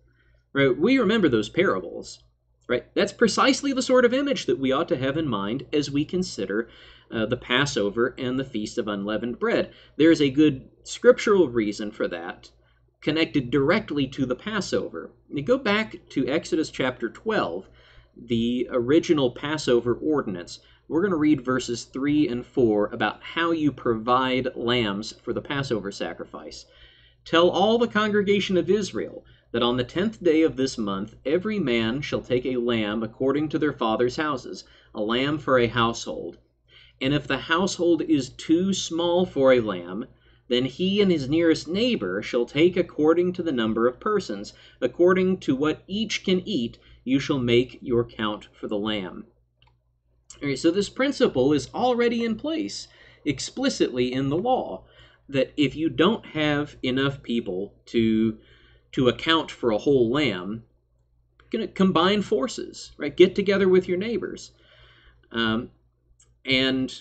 Right? We remember those parables, right? That's precisely the sort of image that we ought to have in mind as we consider the Passover and the Feast of Unleavened Bread. There is a good scriptural reason for that, connected directly to the Passover. You go back to Exodus chapter 12, the original Passover ordinance. We're going to read verses 3 and 4 about how you provide lambs for the Passover sacrifice. Tell all the congregation of Israel that on the 10th day of this month every man shall take a lamb according to their father's houses, a lamb for a household. And if the household is too small for a lamb, then he and his nearest neighbor shall take according to the number of persons. According to what each can eat, you shall make your count for the lamb. All right, so this principle is already in place explicitly in the law, that if you don't have enough people to account for a whole lamb, you're going to combine forces, right? Get together with your neighbors. And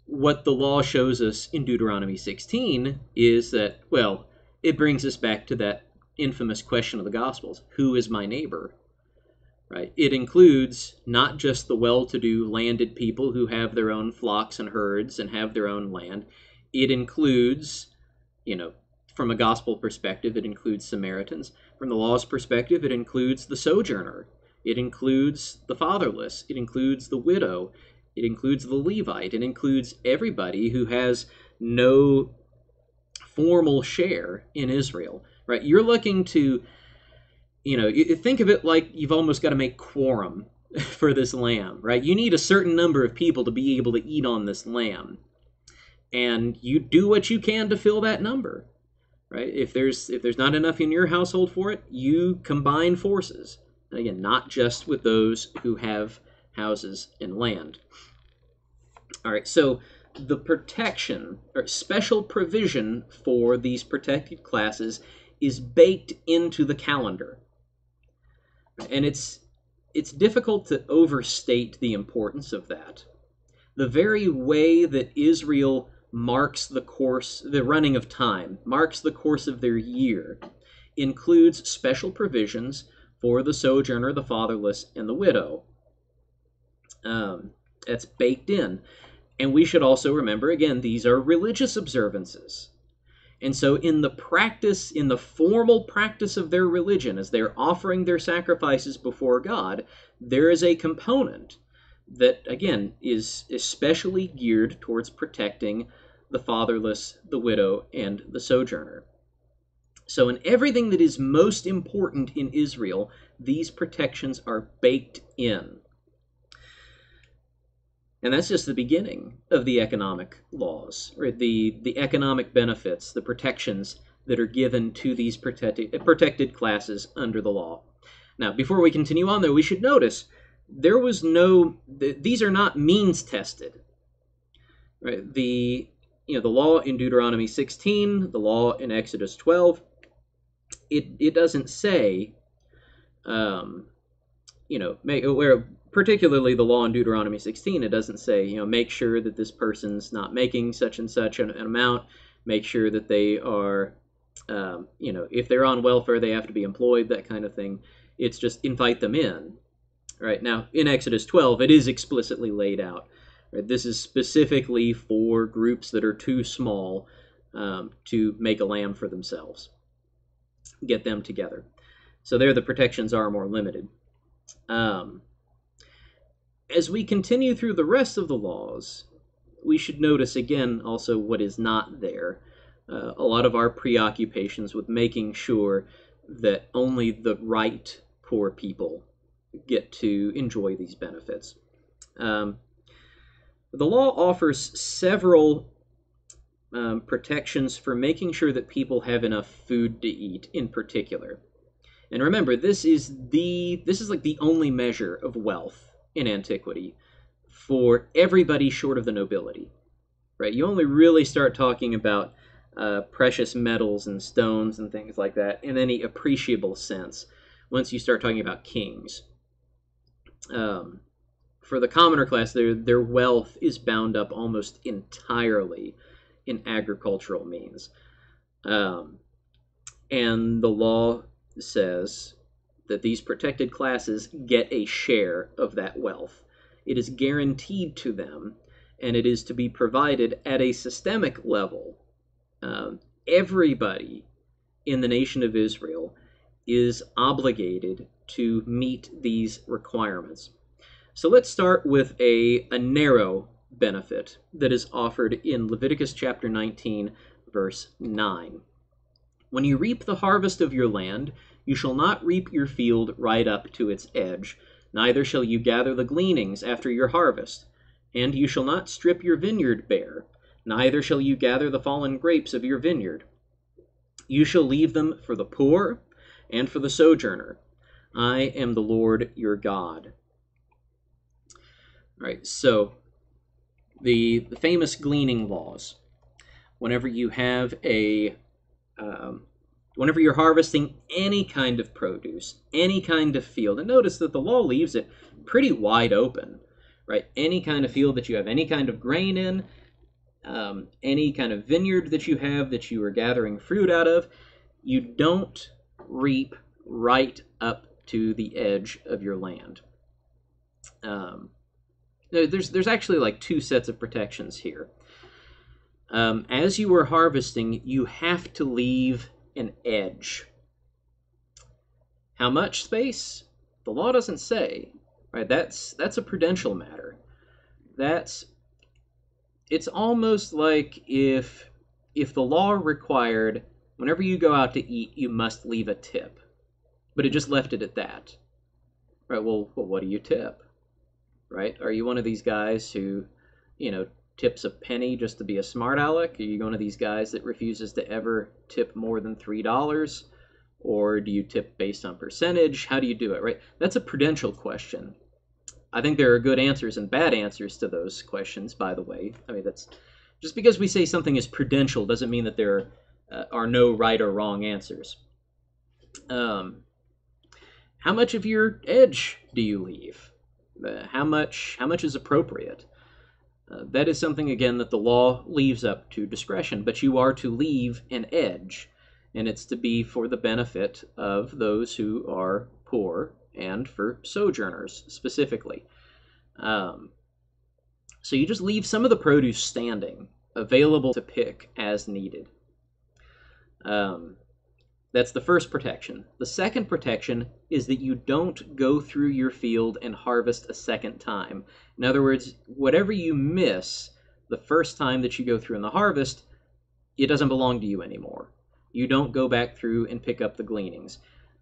what the law shows us in Deuteronomy 16 is that, well, it brings us back to that infamous question of the Gospels: who is my neighbor? Right? It includes not just the well-to-do landed people who have their own flocks and herds and have their own land. It includes, from a gospel perspective, it includes Samaritans. From the law's perspective, it includes the sojourner. It includes the fatherless. It includes the widow. It includes the Levite. It includes everybody who has no formal share in Israel. Right? You're looking to, you think of it like you've almost got to make quorum for this lamb, right? You need a certain number of people to be able to eat on this lamb. And you do what you can to fill that number, right? If there's not enough in your household for it, you combine forces. And again, not just with those who have houses and land. All right, so the protection or special provision for these protected classes is baked into the calendar. And it's difficult to overstate the importance of that. The very way that Israel marks the running of time, marks the course of their year, includes special provisions for the sojourner, the fatherless, and the widow. That's baked in. And we should also remember, again, these are religious observances. And so in the formal practice of their religion, as they're offering their sacrifices before God, there is a component that, again, is especially geared towards protecting the fatherless, the widow, and the sojourner. So in everything that is most important in Israel, these protections are baked in. And that's just the beginning of the economic laws, right? The economic benefits, the protections that are given to these protected classes under the law. Now, before we continue on, though, we should notice these are not means tested. Right? The law in Deuteronomy 16, the law in Exodus 12, it doesn't say where particularly the law in Deuteronomy 16, it doesn't say, make sure that this person's not making such and such an amount, make sure that they are, if they're on welfare, they have to be employed, that kind of thing. It's just invite them in. Right now, in Exodus 12, it is explicitly laid out. Right? This is specifically for groups that are too small to make a lamb for themselves. Get them together. So there the protections are more limited. As we continue through the rest of the laws, we should notice again also what is not there. A lot of our preoccupations with making sure that only the right poor people get to enjoy these benefits. The law offers several protections for making sure that people have enough food to eat in particular. And remember, this is like the only measure of wealth in antiquity for everybody short of the nobility. Right? You only really start talking about precious metals and stones and things like that in any appreciable sense once you start talking about kings. For the commoner class, their wealth is bound up almost entirely in agricultural means. And the law says that these protected classes get a share of that wealth. It is guaranteed to them, and it is to be provided at a systemic level. Everybody in the nation of Israel is obligated to meet these requirements. So let's start with a narrow benefit that is offered in Leviticus chapter 19, verse 9. When you reap the harvest of your land, you shall not reap your field right up to its edge, neither shall you gather the gleanings after your harvest. And you shall not strip your vineyard bare, neither shall you gather the fallen grapes of your vineyard. You shall leave them for the poor and for the sojourner. I am the Lord your God. All right, so the famous gleaning laws. Whenever you have whenever you're harvesting any kind of produce, any kind of field, and notice that the law leaves it pretty wide open, right? Any kind of field that you have any kind of grain in, any kind of vineyard that you have that you are gathering fruit out of, you don't reap right up to the edge of your land. There's actually like two sets of protections here. As you are harvesting, you have to leave an edge. How much space? The law doesn't say. Right? That's a prudential matter. It's almost like if the law required whenever you go out to eat, you must leave a tip, but it just left it at that. Right? Well, what do you tip? Right? Are you one of these guys who, tips a penny just to be a smart aleck? Are you one of these guys that refuses to ever tip more than $3? Or do you tip based on percentage? How do you do it, right? That's a prudential question. I think there are good answers and bad answers to those questions, by the way. I mean, that's just because we say something is prudential doesn't mean that there are no right or wrong answers. How much of your edge do you leave? How much is appropriate? That is something, again, that the law leaves up to discretion, but you are to leave an edge, and it's to be for the benefit of those who are poor and for sojourners specifically. So you just leave some of the produce standing, available to pick as needed. That's the first protection. The second protection is that you don't go through your field and harvest a second time. In other words, whatever you miss the first time that you go through in the harvest, it doesn't belong to you anymore. You don't go back through and pick up the gleanings.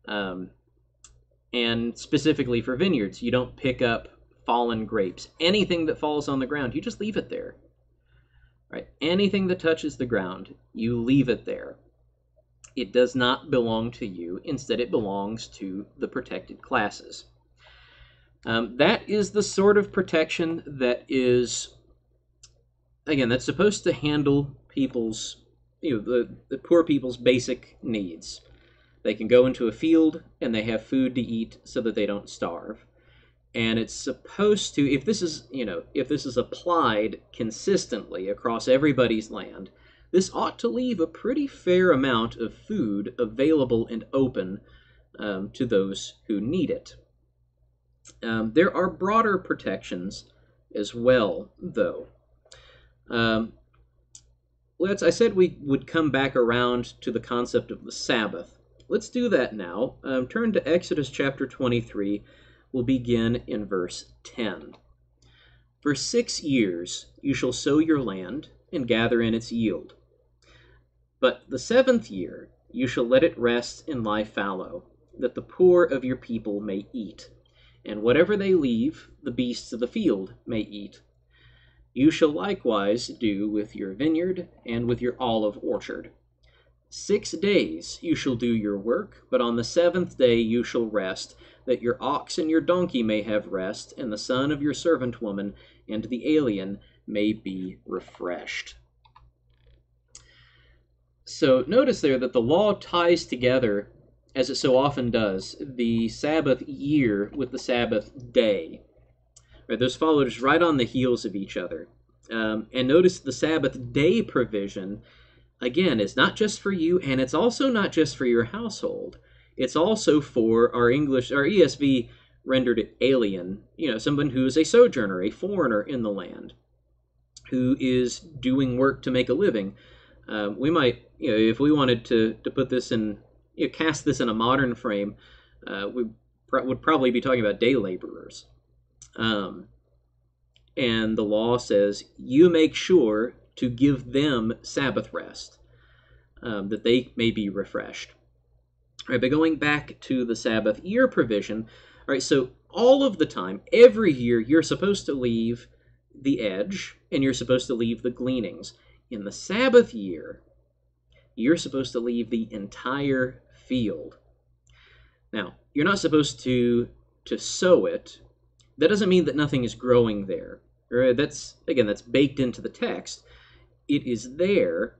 And specifically for vineyards, you don't pick up fallen grapes. Anything that falls on the ground, you just leave it there. Right? Anything that touches the ground, you leave it there. It does not belong to you. Instead, it belongs to the protected classes. That is the sort of protection that is, again, that's supposed to handle people's, the poor people's basic needs. They can go into a field and they have food to eat so that they don't starve. And it's supposed to, if this is applied consistently across everybody's land, this ought to leave a pretty fair amount of food available and open to those who need it. There are broader protections as well, though. I said we would come back around to the concept of the Sabbath. Let's do that now. Turn to Exodus chapter 23. We'll begin in verse 10. For 6 years you shall sow your land and gather in its yield. But the 7th year you shall let it rest and lie fallow, that the poor of your people may eat, and whatever they leave, the beasts of the field may eat. You shall likewise do with your vineyard and with your olive orchard. 6 days you shall do your work, but on the 7th day you shall rest, that your ox and your donkey may have rest, and the son of your servant woman and the alien may be refreshed. So notice there that the law ties together, as it so often does, the Sabbath year with the Sabbath day. Right, those follow just right on the heels of each other. And notice the Sabbath day provision, again, is not just for you, and it's also not just for your household. It's also for our ESV rendered it alien, someone who is a sojourner, a foreigner in the land, who is doing work to make a living. We might, if we wanted to put this in, cast this in a modern frame, we would probably be talking about day laborers. And the law says you make sure to give them Sabbath rest, that they may be refreshed. All right, but going back to the Sabbath year provision, all right, so all of the time, every year, you're supposed to leave the edge and you're supposed to leave the gleanings. In the Sabbath year, you're supposed to leave the entire field. Now, you're not supposed to sow it. That doesn't mean that nothing is growing there. That's baked into the text. It is there.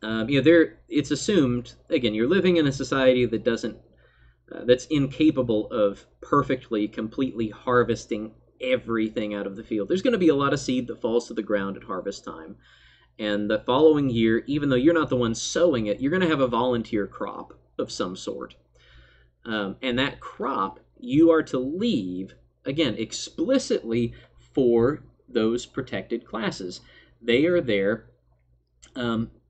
It's assumed, again, you're living in a society that that's incapable of perfectly, completely harvesting everything out of the field. There's going to be a lot of seed that falls to the ground at harvest time. And the following year, even though you're not the one sowing it, you're going to have a volunteer crop of some sort. And that crop you are to leave, again, explicitly for those protected classes. They are there.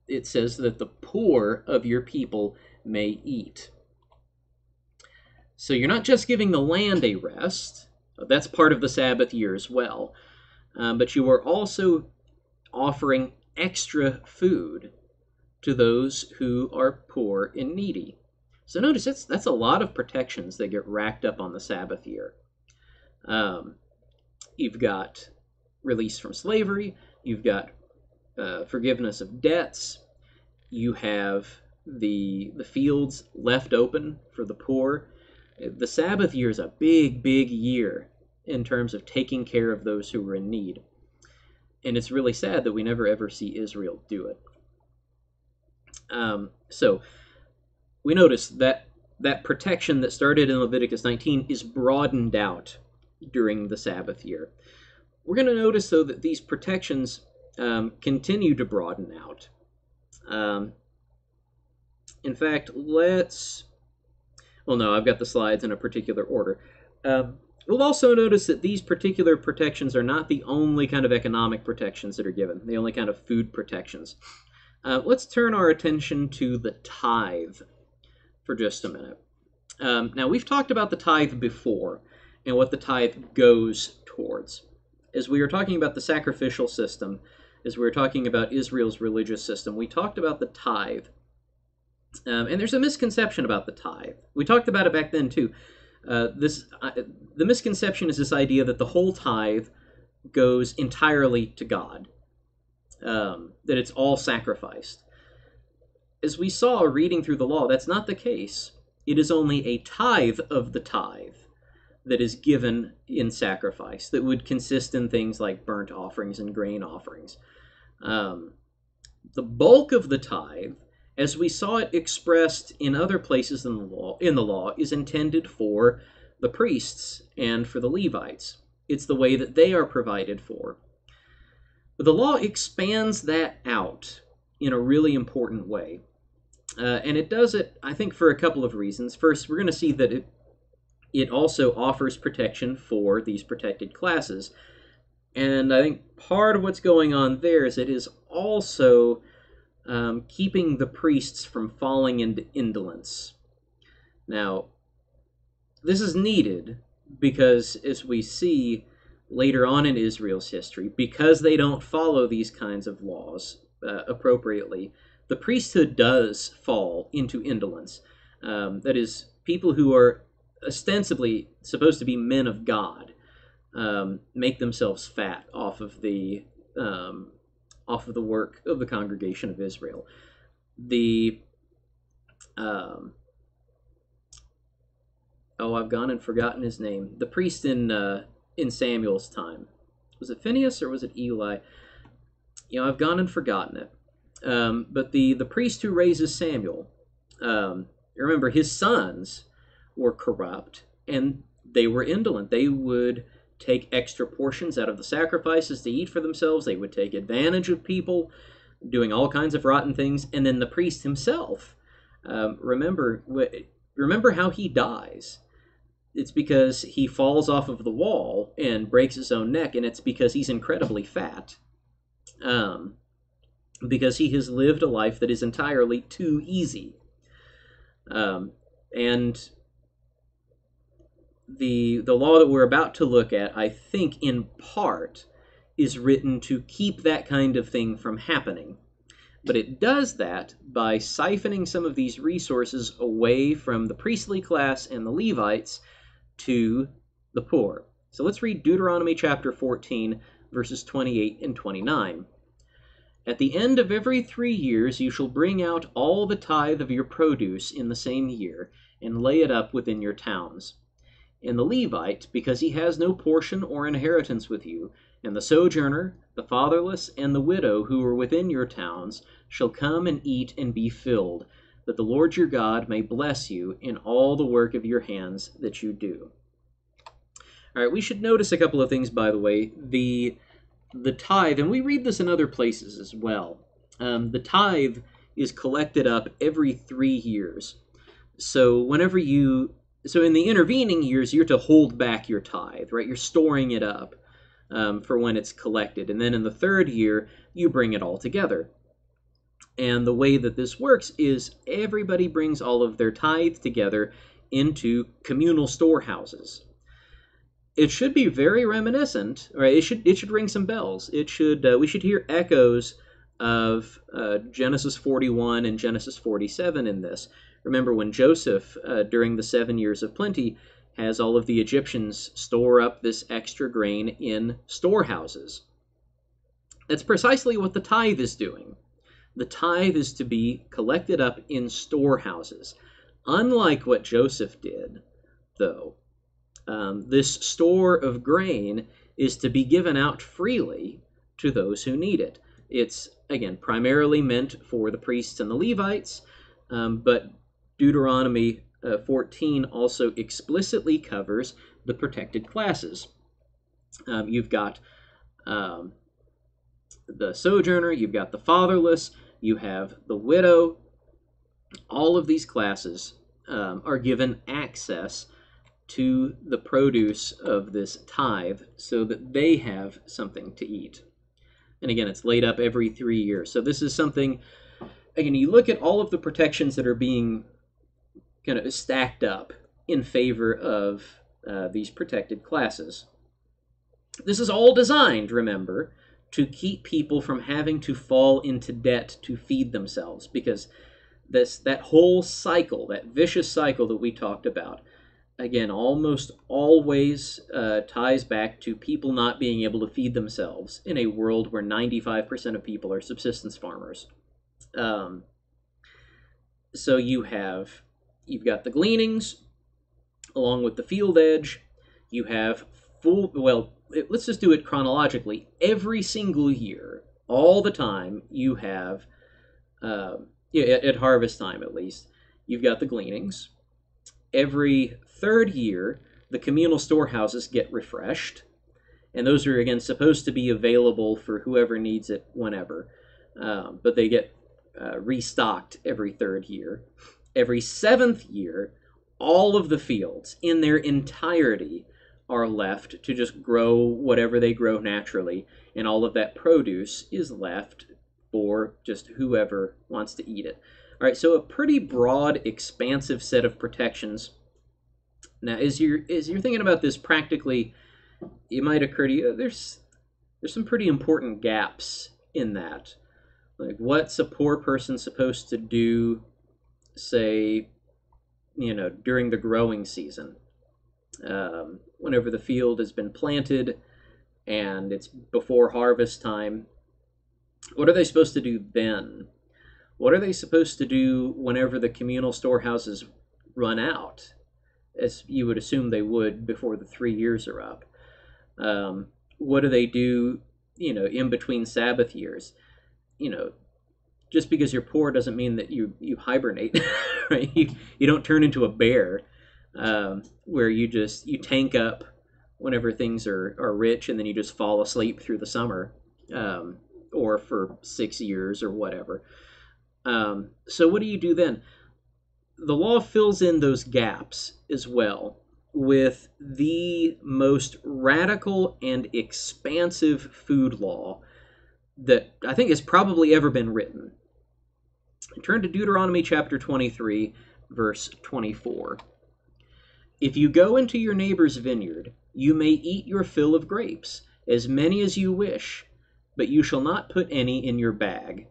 It says that the poor of your people may eat. So you're not just giving the land a rest. That's part of the Sabbath year as well. But you are also offering extra food to those who are poor and needy. So notice that's a lot of protections that get racked up on the Sabbath year. You've got release from slavery. You've got forgiveness of debts. You have the fields left open for the poor. The Sabbath year is a big, big year in terms of taking care of those who are in need. And it's really sad that we never ever see Israel do it. So we notice that protection that started in Leviticus 19 is broadened out during the Sabbath year. We're going to notice, though, that these protections continue to broaden out. In fact, I've got the slides in a particular order. We'll also notice that these particular protections are not the only kind of economic protections that are given, the only kind of food protections. Let's turn our attention to the tithe for just a minute. Now, we've talked about the tithe before and what the tithe goes towards. As we were talking about the sacrificial system, as we were talking about Israel's religious system, we talked about the tithe. And there's a misconception about the tithe. We talked about it back then, too. The misconception is this idea that the whole tithe goes entirely to God, that it's all sacrificed. As we saw reading through the law, that's not the case. It is only a tithe of the tithe that is given in sacrifice, that would consist in things like burnt offerings and grain offerings. The bulk of the tithe as we saw it expressed in other places in the law, is intended for the priests and for the Levites. It's the way that they are provided for. But the law expands that out in a really important way. And it does it, I think, for a couple of reasons. First, we're going to see that it also offers protection for these protected classes. And I think part of what's going on there is it is also keeping the priests from falling into indolence. Now, this is needed because, as we see later on in Israel's history, because they don't follow these kinds of laws appropriately, the priesthood does fall into indolence. That is, people who are ostensibly supposed to be men of God make themselves fat off of the work of the congregation of Israel. I've gone and forgotten his name. The priest in Samuel's time, was it Phineas or was it Eli? I've gone and forgotten it. But the priest who raises Samuel, remember, his sons were corrupt and they were indolent. They would take extra portions out of the sacrifices to eat for themselves. They would take advantage of people, doing all kinds of rotten things. And then the priest himself, remember how he dies. It's because he falls off of the wall and breaks his own neck, and it's because he's incredibly fat. Because he has lived a life that is entirely too easy. And the law that we're about to look at, I think, in part, is written to keep that kind of thing from happening. But it does that by siphoning some of these resources away from the priestly class and the Levites to the poor. So let's read Deuteronomy chapter 14, verses 28 and 29. At the end of every 3 years you shall bring out all the tithe of your produce in the same year, and lay it up within your towns. And the Levite, because he has no portion or inheritance with you, and the sojourner, the fatherless, and the widow who are within your towns, shall come and eat and be filled, that the Lord your God may bless you in all the work of your hands that you do. All right, we should notice a couple of things, by the way. The tithe, and we read this in other places as well, the tithe is collected up every 3 years. So in the intervening years, you're to hold back your tithe, right? You're storing it up for when it's collected. And then in the 3rd year, you bring it all together. And the way that this works is everybody brings all of their tithe together into communal storehouses. It should be very reminiscent, right? It should ring some bells. We should hear echoes of Genesis 41 and Genesis 47 in this. Remember when Joseph, during the 7 years of plenty, has all of the Egyptians store up this extra grain in storehouses. That's precisely what the tithe is doing. The tithe is to be collected up in storehouses. Unlike what Joseph did, though, this store of grain is to be given out freely to those who need it. It's, again, primarily meant for the priests and the Levites, but Deuteronomy 14 also explicitly covers the protected classes. You've got the sojourner, you've got the fatherless, you have the widow. All of these classes are given access to the produce of this tithe so that they have something to eat. And again, it's laid up every 3 years. So this is something, again, you look at all of the protections that are being kind of stacked up in favor of these protected classes. This is all designed, remember, to keep people from having to fall into debt to feed themselves, because that whole cycle, that vicious cycle that we talked about, again, almost always ties back to people not being able to feed themselves in a world where 95% of people are subsistence farmers. So you've got the gleanings along with the field edge. You have let's just do it chronologically. Every single year, all the time, you have yeah, at harvest time at least, you've got the gleanings. Every third year, the communal storehouses get refreshed, and those are again supposed to be available for whoever needs it whenever, but they get restocked every third year. Every seventh year, all of the fields in their entirety are left to just grow whatever they grow naturally, and all of that produce is left for just whoever wants to eat it. All right, so a pretty broad, expansive set of protections. Now, as you're thinking about this practically, it might occur to you there's some pretty important gaps in that. Like, what's a poor person supposed to do, say, during the growing season? Whenever the field has been planted and it's before harvest time, what are they supposed to do then? What are they supposed to do whenever the communal storehouses run out, as you would assume they would before the 3 years are up? What do they do, in between Sabbath years? Just because you're poor doesn't mean that you hibernate, right? You don't turn into a bear, where you tank up whenever things are rich, and then you just fall asleep through the summer, or for 6 years or whatever. So what do you do then? The law fills in those gaps as well with the most radical and expansive food law that I think has probably ever been written. Turn to Deuteronomy chapter 23, verse 24. If you go into your neighbor's vineyard, you may eat your fill of grapes, as many as you wish, but you shall not put any in your bag.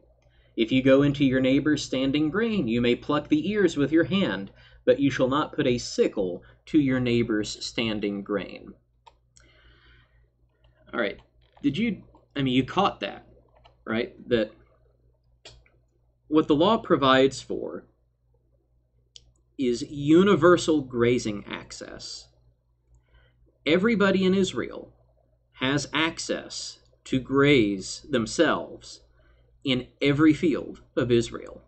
If you go into your neighbor's standing grain, you may pluck the ears with your hand, but you shall not put a sickle to your neighbor's standing grain. All right. You caught that, right? That what the law provides for is universal grazing access. Everybody in Israel has access to graze themselves in every field of Israel,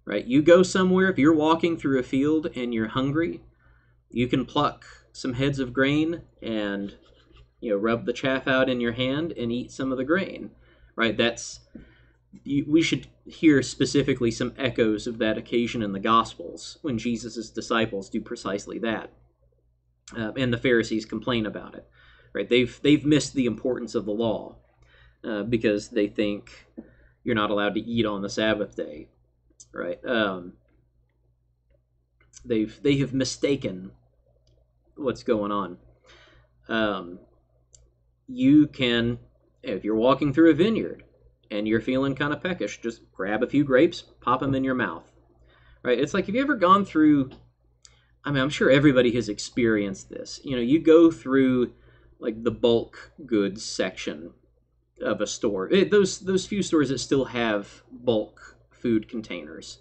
right? You go somewhere, if you're walking through a field and you're hungry, you can pluck some heads of grain and rub the chaff out in your hand and eat some of the grain, right? We should hear specifically some echoes of that occasion in the Gospels when Jesus' disciples do precisely that, and the Pharisees complain about it, right? They've missed the importance of the law because they think you're not allowed to eat on the Sabbath day, right? They have mistaken what's going on. You can, if you're walking through a vineyard and you're feeling kind of peckish, just grab a few grapes, pop them in your mouth, right? It's like, have you ever gone through, I'm sure everybody has experienced this. You go through like the bulk goods section of a store. Those few stores that still have bulk food containers,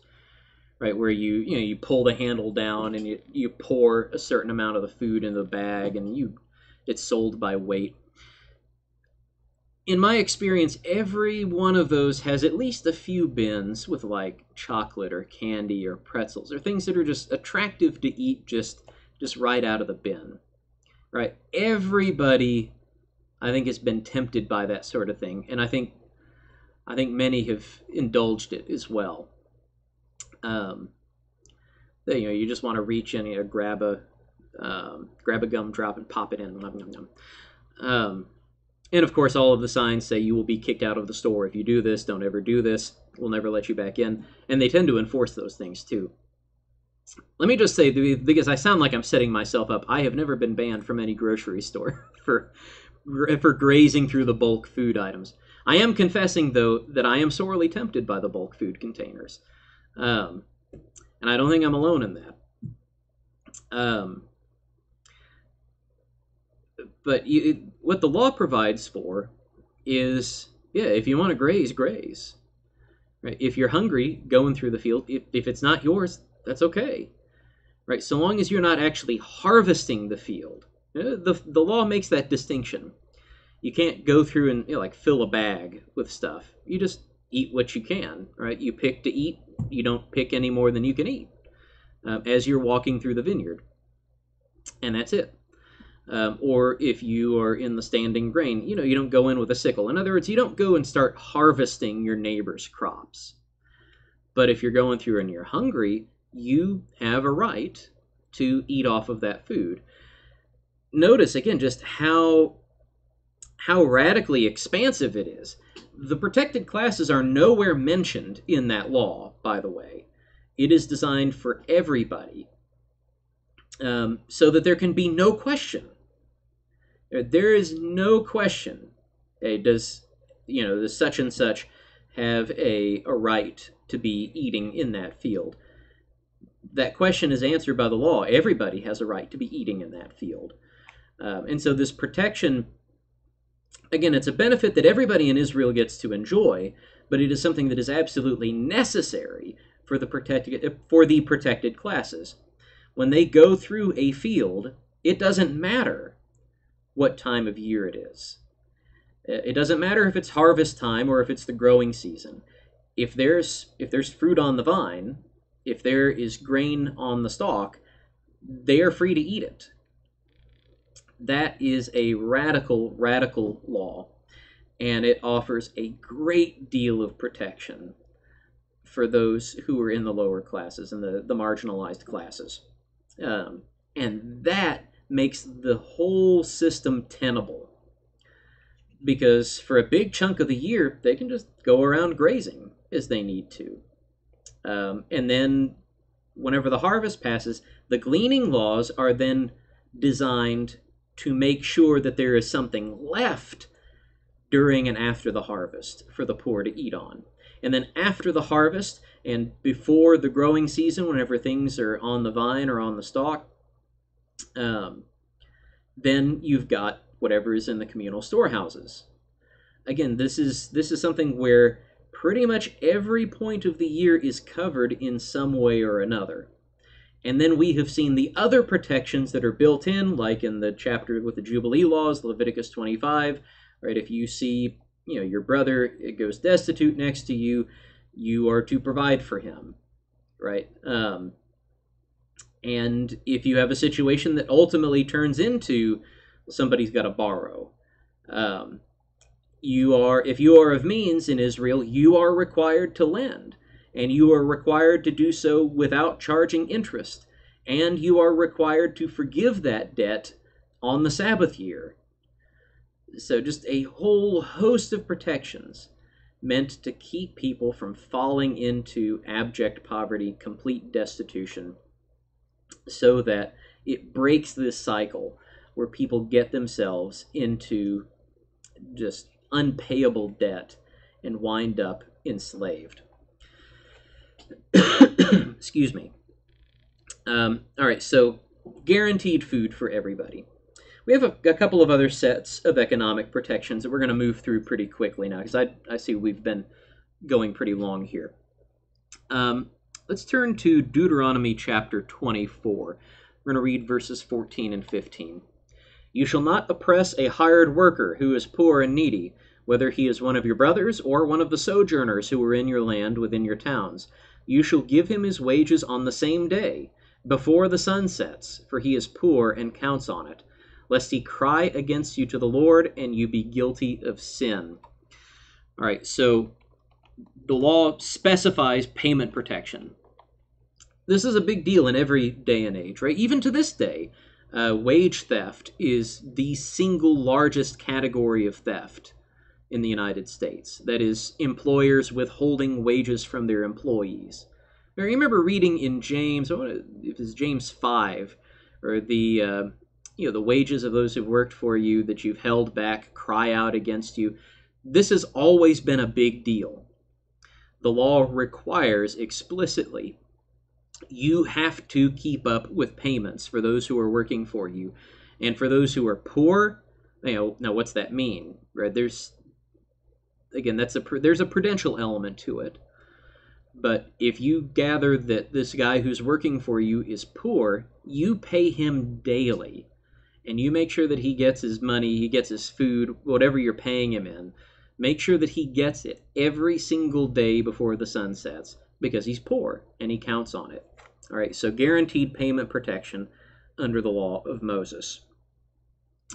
right? Where you pull the handle down and you pour a certain amount of the food in the bag and it's sold by weight. In my experience, every one of those has at least a few bins with like chocolate or candy or pretzels or things that are just attractive to eat just right out of the bin, right? Everybody, I think, has been tempted by that sort of thing, and I think many have indulged it as well. You just want to reach in and grab a gumdrop and pop it in. And of course, all of the signs say you will be kicked out of the store if you do this. Don't ever do this. We'll never let you back in. And they tend to enforce those things too. Let me just say, because I sound like I'm setting myself up, I have never been banned from any grocery store for grazing through the bulk food items. I am confessing, though, that I am sorely tempted by the bulk food containers. And I don't think I'm alone in that. But what the law provides for is, if you want to graze, graze. Right? If you're hungry going through the field, if it's not yours, that's okay. Right? So long as you're not actually harvesting the field. The law makes that distinction. You can't go through and fill a bag with stuff. You just eat what you can, right? You pick to eat, you don't pick any more than you can eat as you're walking through the vineyard, and that's it. Or if you are in the standing grain, you don't go in with a sickle. In other words, you don't go and start harvesting your neighbor's crops. But if you're going through and you're hungry, you have a right to eat off of that food. Notice again just how radically expansive it is. The protected classes are nowhere mentioned in that law, by the way. It is designed for everybody, so that there can be no question. There is no question. Does such and such have a right to be eating in that field? That question is answered by the law. Everybody has a right to be eating in that field. And so this protection, again, it's a benefit that everybody in Israel gets to enjoy, but it is something that is absolutely necessary for the protected classes. When they go through a field, it doesn't matter what time of year it is. It doesn't matter if it's harvest time or if it's the growing season. If there's fruit on the vine, if there is grain on the stalk, they are free to eat it. That is a radical, radical law, and it offers a great deal of protection for those who are in the lower classes and the marginalized classes. And that makes the whole system tenable, because for a big chunk of the year, they can just go around grazing as they need to. And then whenever the harvest passes, the gleaning laws are then designed to make sure that there is something left during and after the harvest for the poor to eat on. And then after the harvest and before the growing season, whenever things are on the vine or on the stalk, then you've got whatever is in the communal storehouses. Again, this is something where pretty much every point of the year is covered in some way or another. And then we have seen the other protections that are built in, like in the chapter with the Jubilee laws, Leviticus 25, right? If you see, your brother goes destitute next to you, you are to provide for him, right? And if you have a situation that ultimately turns into somebody's got to borrow, if you are of means in Israel, you are required to lend, and you are required to do so without charging interest, and you are required to forgive that debt on the Sabbath year. So just a whole host of protections meant to keep people from falling into abject poverty, complete destitution, so that it breaks this cycle where people get themselves into just unpayable debt and wind up enslaved. Excuse me. All right, so guaranteed food for everybody. We have a couple of other sets of economic protections that we're going to move through pretty quickly now, because I see we've been going pretty long here. Let's turn to Deuteronomy chapter 24. We're going to read verses 14 and 15. You shall not oppress a hired worker who is poor and needy, whether he is one of your brothers or one of the sojourners who are in your land within your towns. You shall give him his wages on the same day, before the sun sets, for he is poor and counts on it, lest he cry against you to the Lord and you be guilty of sin. All right, so the law specifies payment protection. This is a big deal in every day and age, right? Even to this day, wage theft is the single largest category of theft in the United States. That is, employers withholding wages from their employees. I remember reading in James, it was James 5, or the wages of those who've worked for you that you've held back cry out against you. This has always been a big deal. The law requires explicitly you have to keep up with payments for those who are working for you. And for those who are poor, now what's that mean? Right? There's a prudential element to it. But if you gather that this guy who's working for you is poor, you pay him daily. And you make sure that he gets his money, he gets his food, whatever you're paying him in. make sure that he gets it every single day before the sun sets, because he's poor and he counts on it. All right, so guaranteed payment protection under the law of Moses.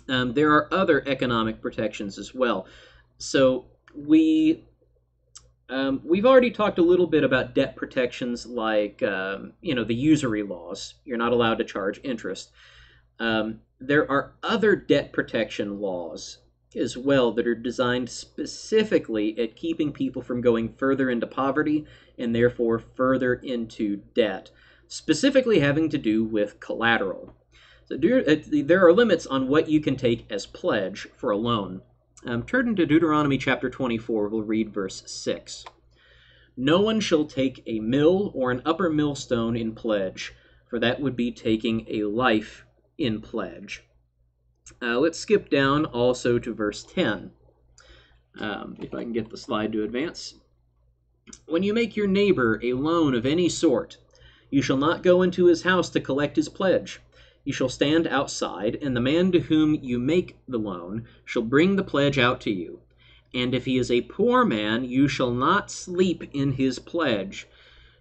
There are other economic protections as well. So we've already talked a little bit about debt protections, like the usury laws. You're not allowed to charge interest. There are other debt protection laws as well that are designed specifically at keeping people from going further into poverty and therefore further into debt, specifically having to do with collateral. So there are limits on what you can take as pledge for a loan. Turn to Deuteronomy chapter 24. We'll read verse 6. No one shall take a mill or an upper millstone in pledge, for that would be taking a life in pledge. Let's skip down also to verse 10. If I can get the slide to advance. When you make your neighbor a loan of any sort, you shall not go into his house to collect his pledge. You shall stand outside, and the man to whom you make the loan shall bring the pledge out to you. And if he is a poor man, you shall not sleep in his pledge.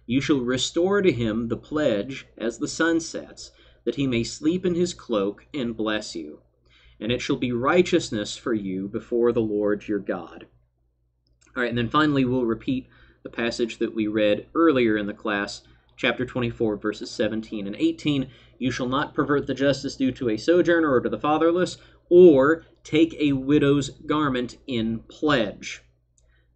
You shall restore to him the pledge as the sun sets, that he may sleep in his cloak and bless you. And it shall be righteousness for you before the Lord your God. All right, and then finally we'll repeat the passage that we read earlier in the class, chapter 24, verses 17 and 18. You shall not pervert the justice due to a sojourner or to the fatherless, or take a widow's garment in pledge.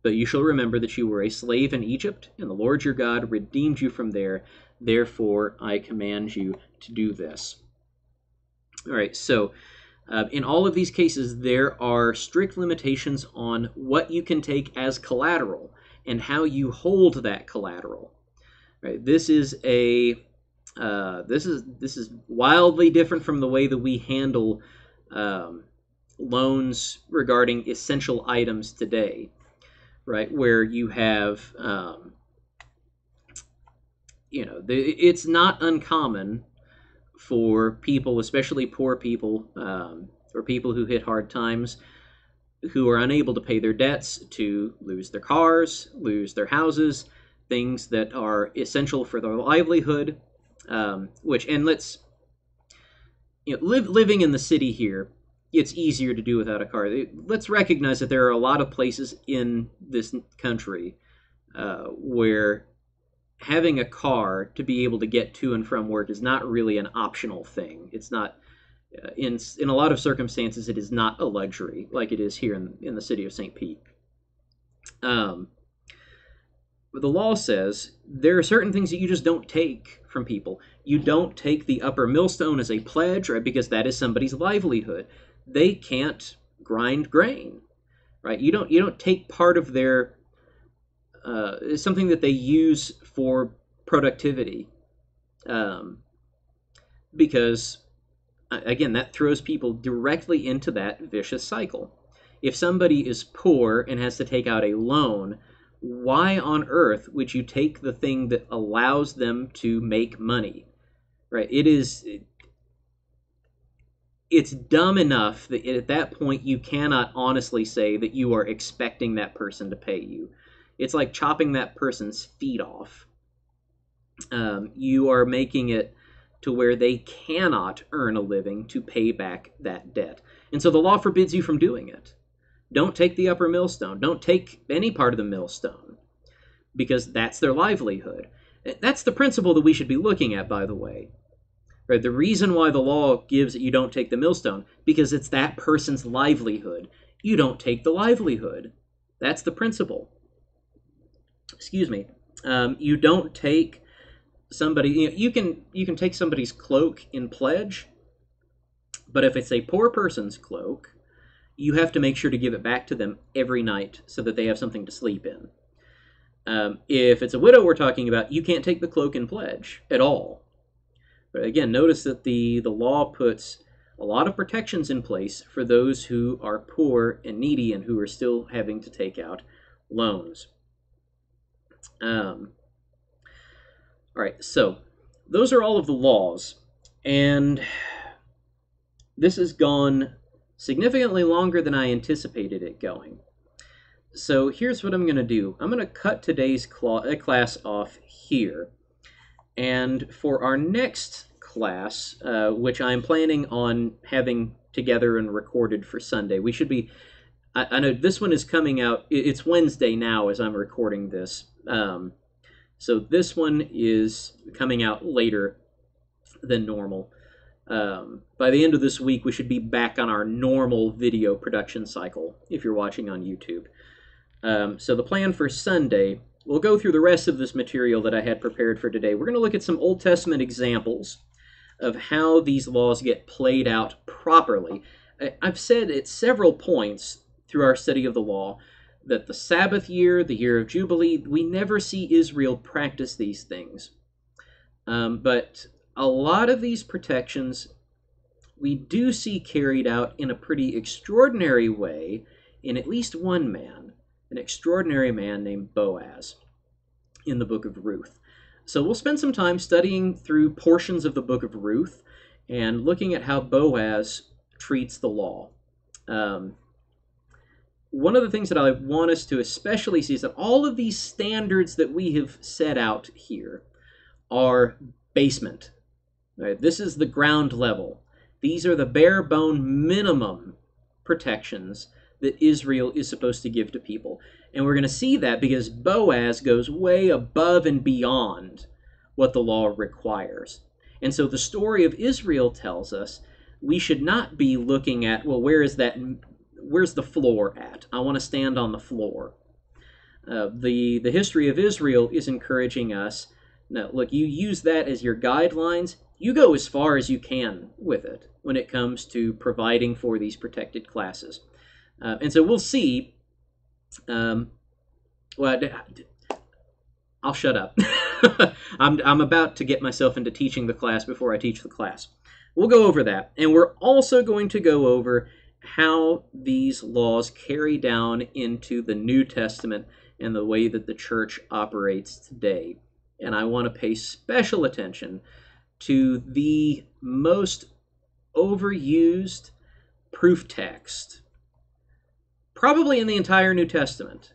But you shall remember that you were a slave in Egypt, and the Lord your God redeemed you from there. Therefore, I command you to do this. All right, so in all of these cases, there are strict limitations on what you can take as collateral and how you hold that collateral. Right, this is wildly different from the way that we handle loans regarding essential items today, right? Where you have, it's not uncommon for people, especially poor people, or people who hit hard times, who are unable to pay their debts, to lose their cars, lose their houses, things that are essential for their livelihood. Living in the city here, it's easier to do without a car. Let's recognize that there are a lot of places in this country where having a car to be able to get to and from work is not really an optional thing. It's not, in a lot of circumstances, it is not a luxury like it is here in the city of St. Pete. But the law says there are certain things that you just don't take from people. You don't take the upper millstone as a pledge, right? Because that is somebody's livelihood. They can't grind grain, right? You don't take part of their something that they use for productivity, because again, that throws people directly into that vicious cycle. If somebody is poor and has to take out a loan, why on earth would you take the thing that allows them to make money? Right? It's dumb enough that at that point you cannot honestly say that you are expecting that person to pay you. It's like chopping that person's feet off. You are making it to where they cannot earn a living to pay back that debt. And so the law forbids you from doing it. Don't take the upper millstone. Don't take any part of the millstone, because that's their livelihood. That's the principle that we should be looking at, by the way. Right? The reason why the law gives that you don't take the millstone, because it's that person's livelihood. You don't take the livelihood. That's the principle. Excuse me. You don't take somebody. You can take somebody's cloak in pledge, but if it's a poor person's cloak, you have to make sure to give it back to them every night so that they have something to sleep in. If it's a widow we're talking about, you can't take the cloak in pledge at all. But again, notice that the law puts a lot of protections in place for those who are poor and needy and who are still having to take out loans. All right, so those are all of the laws, and this has gone significantly longer than I anticipated it going. So here's what I'm going to do. I'm going to cut today's class off here. And for our next class, which I'm planning on having together and recorded for Sunday, we should be, I know this one is coming out, it's Wednesday now as I'm recording this. So this one is coming out later than normal. By the end of this week, we should be back on our normal video production cycle if you're watching on YouTube. So the plan for Sunday, we'll go through the rest of this material that I had prepared for today. We're going to look at some Old Testament examples of how these laws get played out properly. I've said at several points through our study of the law that the Sabbath year, the year of Jubilee, we never see Israel practice these things. But a lot of these protections we do see carried out in a pretty extraordinary way in at least one man, an extraordinary man named Boaz in the book of Ruth. So we'll spend some time studying through portions of the book of Ruth and looking at how Boaz treats the law. One of the things that I want us to especially see is that all of these standards that we have set out here are basement. Right? This is the ground level. These are the bare bone minimum protections that Israel is supposed to give to people. And we're going to see that because Boaz goes way above and beyond what the law requires. And so the story of Israel tells us we should not be looking at, well, where's the floor at? I want to stand on the floor. The history of Israel is encouraging us, now, look, you use that as your guidelines. You go as far as you can with it when it comes to providing for these protected classes. And so we'll see. Well, I'll shut up. I'm about to get myself into teaching the class before I teach the class. We'll go over that. And we're also going to go over how these laws carry down into the New Testament and the way that the church operates today. And I want to pay special attention to the most overused proof text, probably in the entire New Testament,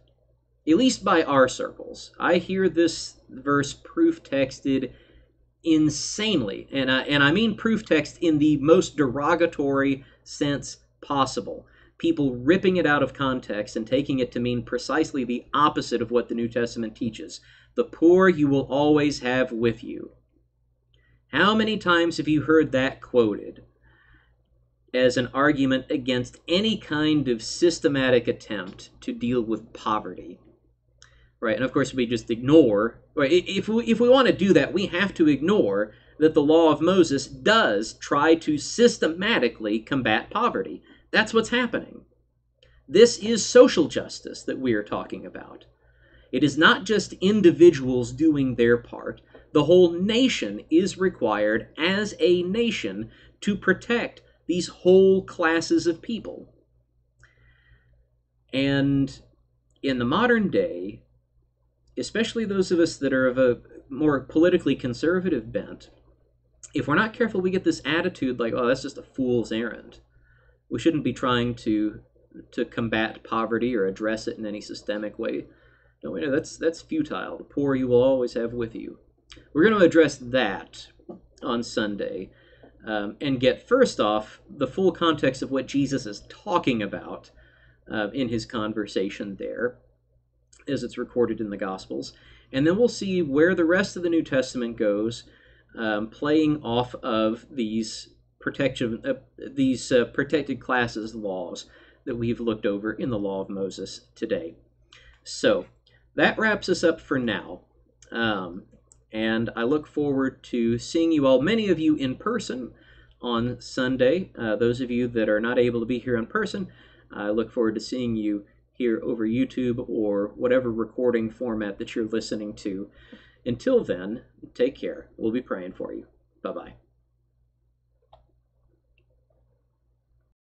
at least by our circles. I hear this verse proof texted insanely, and I mean proof text in the most derogatory sense possible. People ripping it out of context and taking it to mean precisely the opposite of what the New Testament teaches. The poor you will always have with you. How many times have you heard that quoted as an argument against any kind of systematic attempt to deal with poverty? Right, and of course we just ignore, right, if we want to do that, we have to ignore that the law of Moses does try to systematically combat poverty. That's what's happening. This is social justice that we are talking about. It is not just individuals doing their part. The whole nation is required as a nation to protect these whole classes of people. And in the modern day, especially those of us that are of a more politically conservative bent, if we're not careful, we get this attitude like, oh, that's just a fool's errand. We shouldn't be trying to combat poverty or address it in any systemic way. No, that's futile. The poor you will always have with you. We're going to address that on Sunday and get, first off, the full context of what Jesus is talking about in his conversation there, as it's recorded in the Gospels. And then we'll see where the rest of the New Testament goes, playing off of these protected classes laws that we've looked over in the Law of Moses today. So that wraps us up for now. And I look forward to seeing you all, many of you in person on Sunday. Those of you that are not able to be here in person, I look forward to seeing you here over YouTube or whatever recording format that you're listening to. Until then, take care. We'll be praying for you. Bye-bye.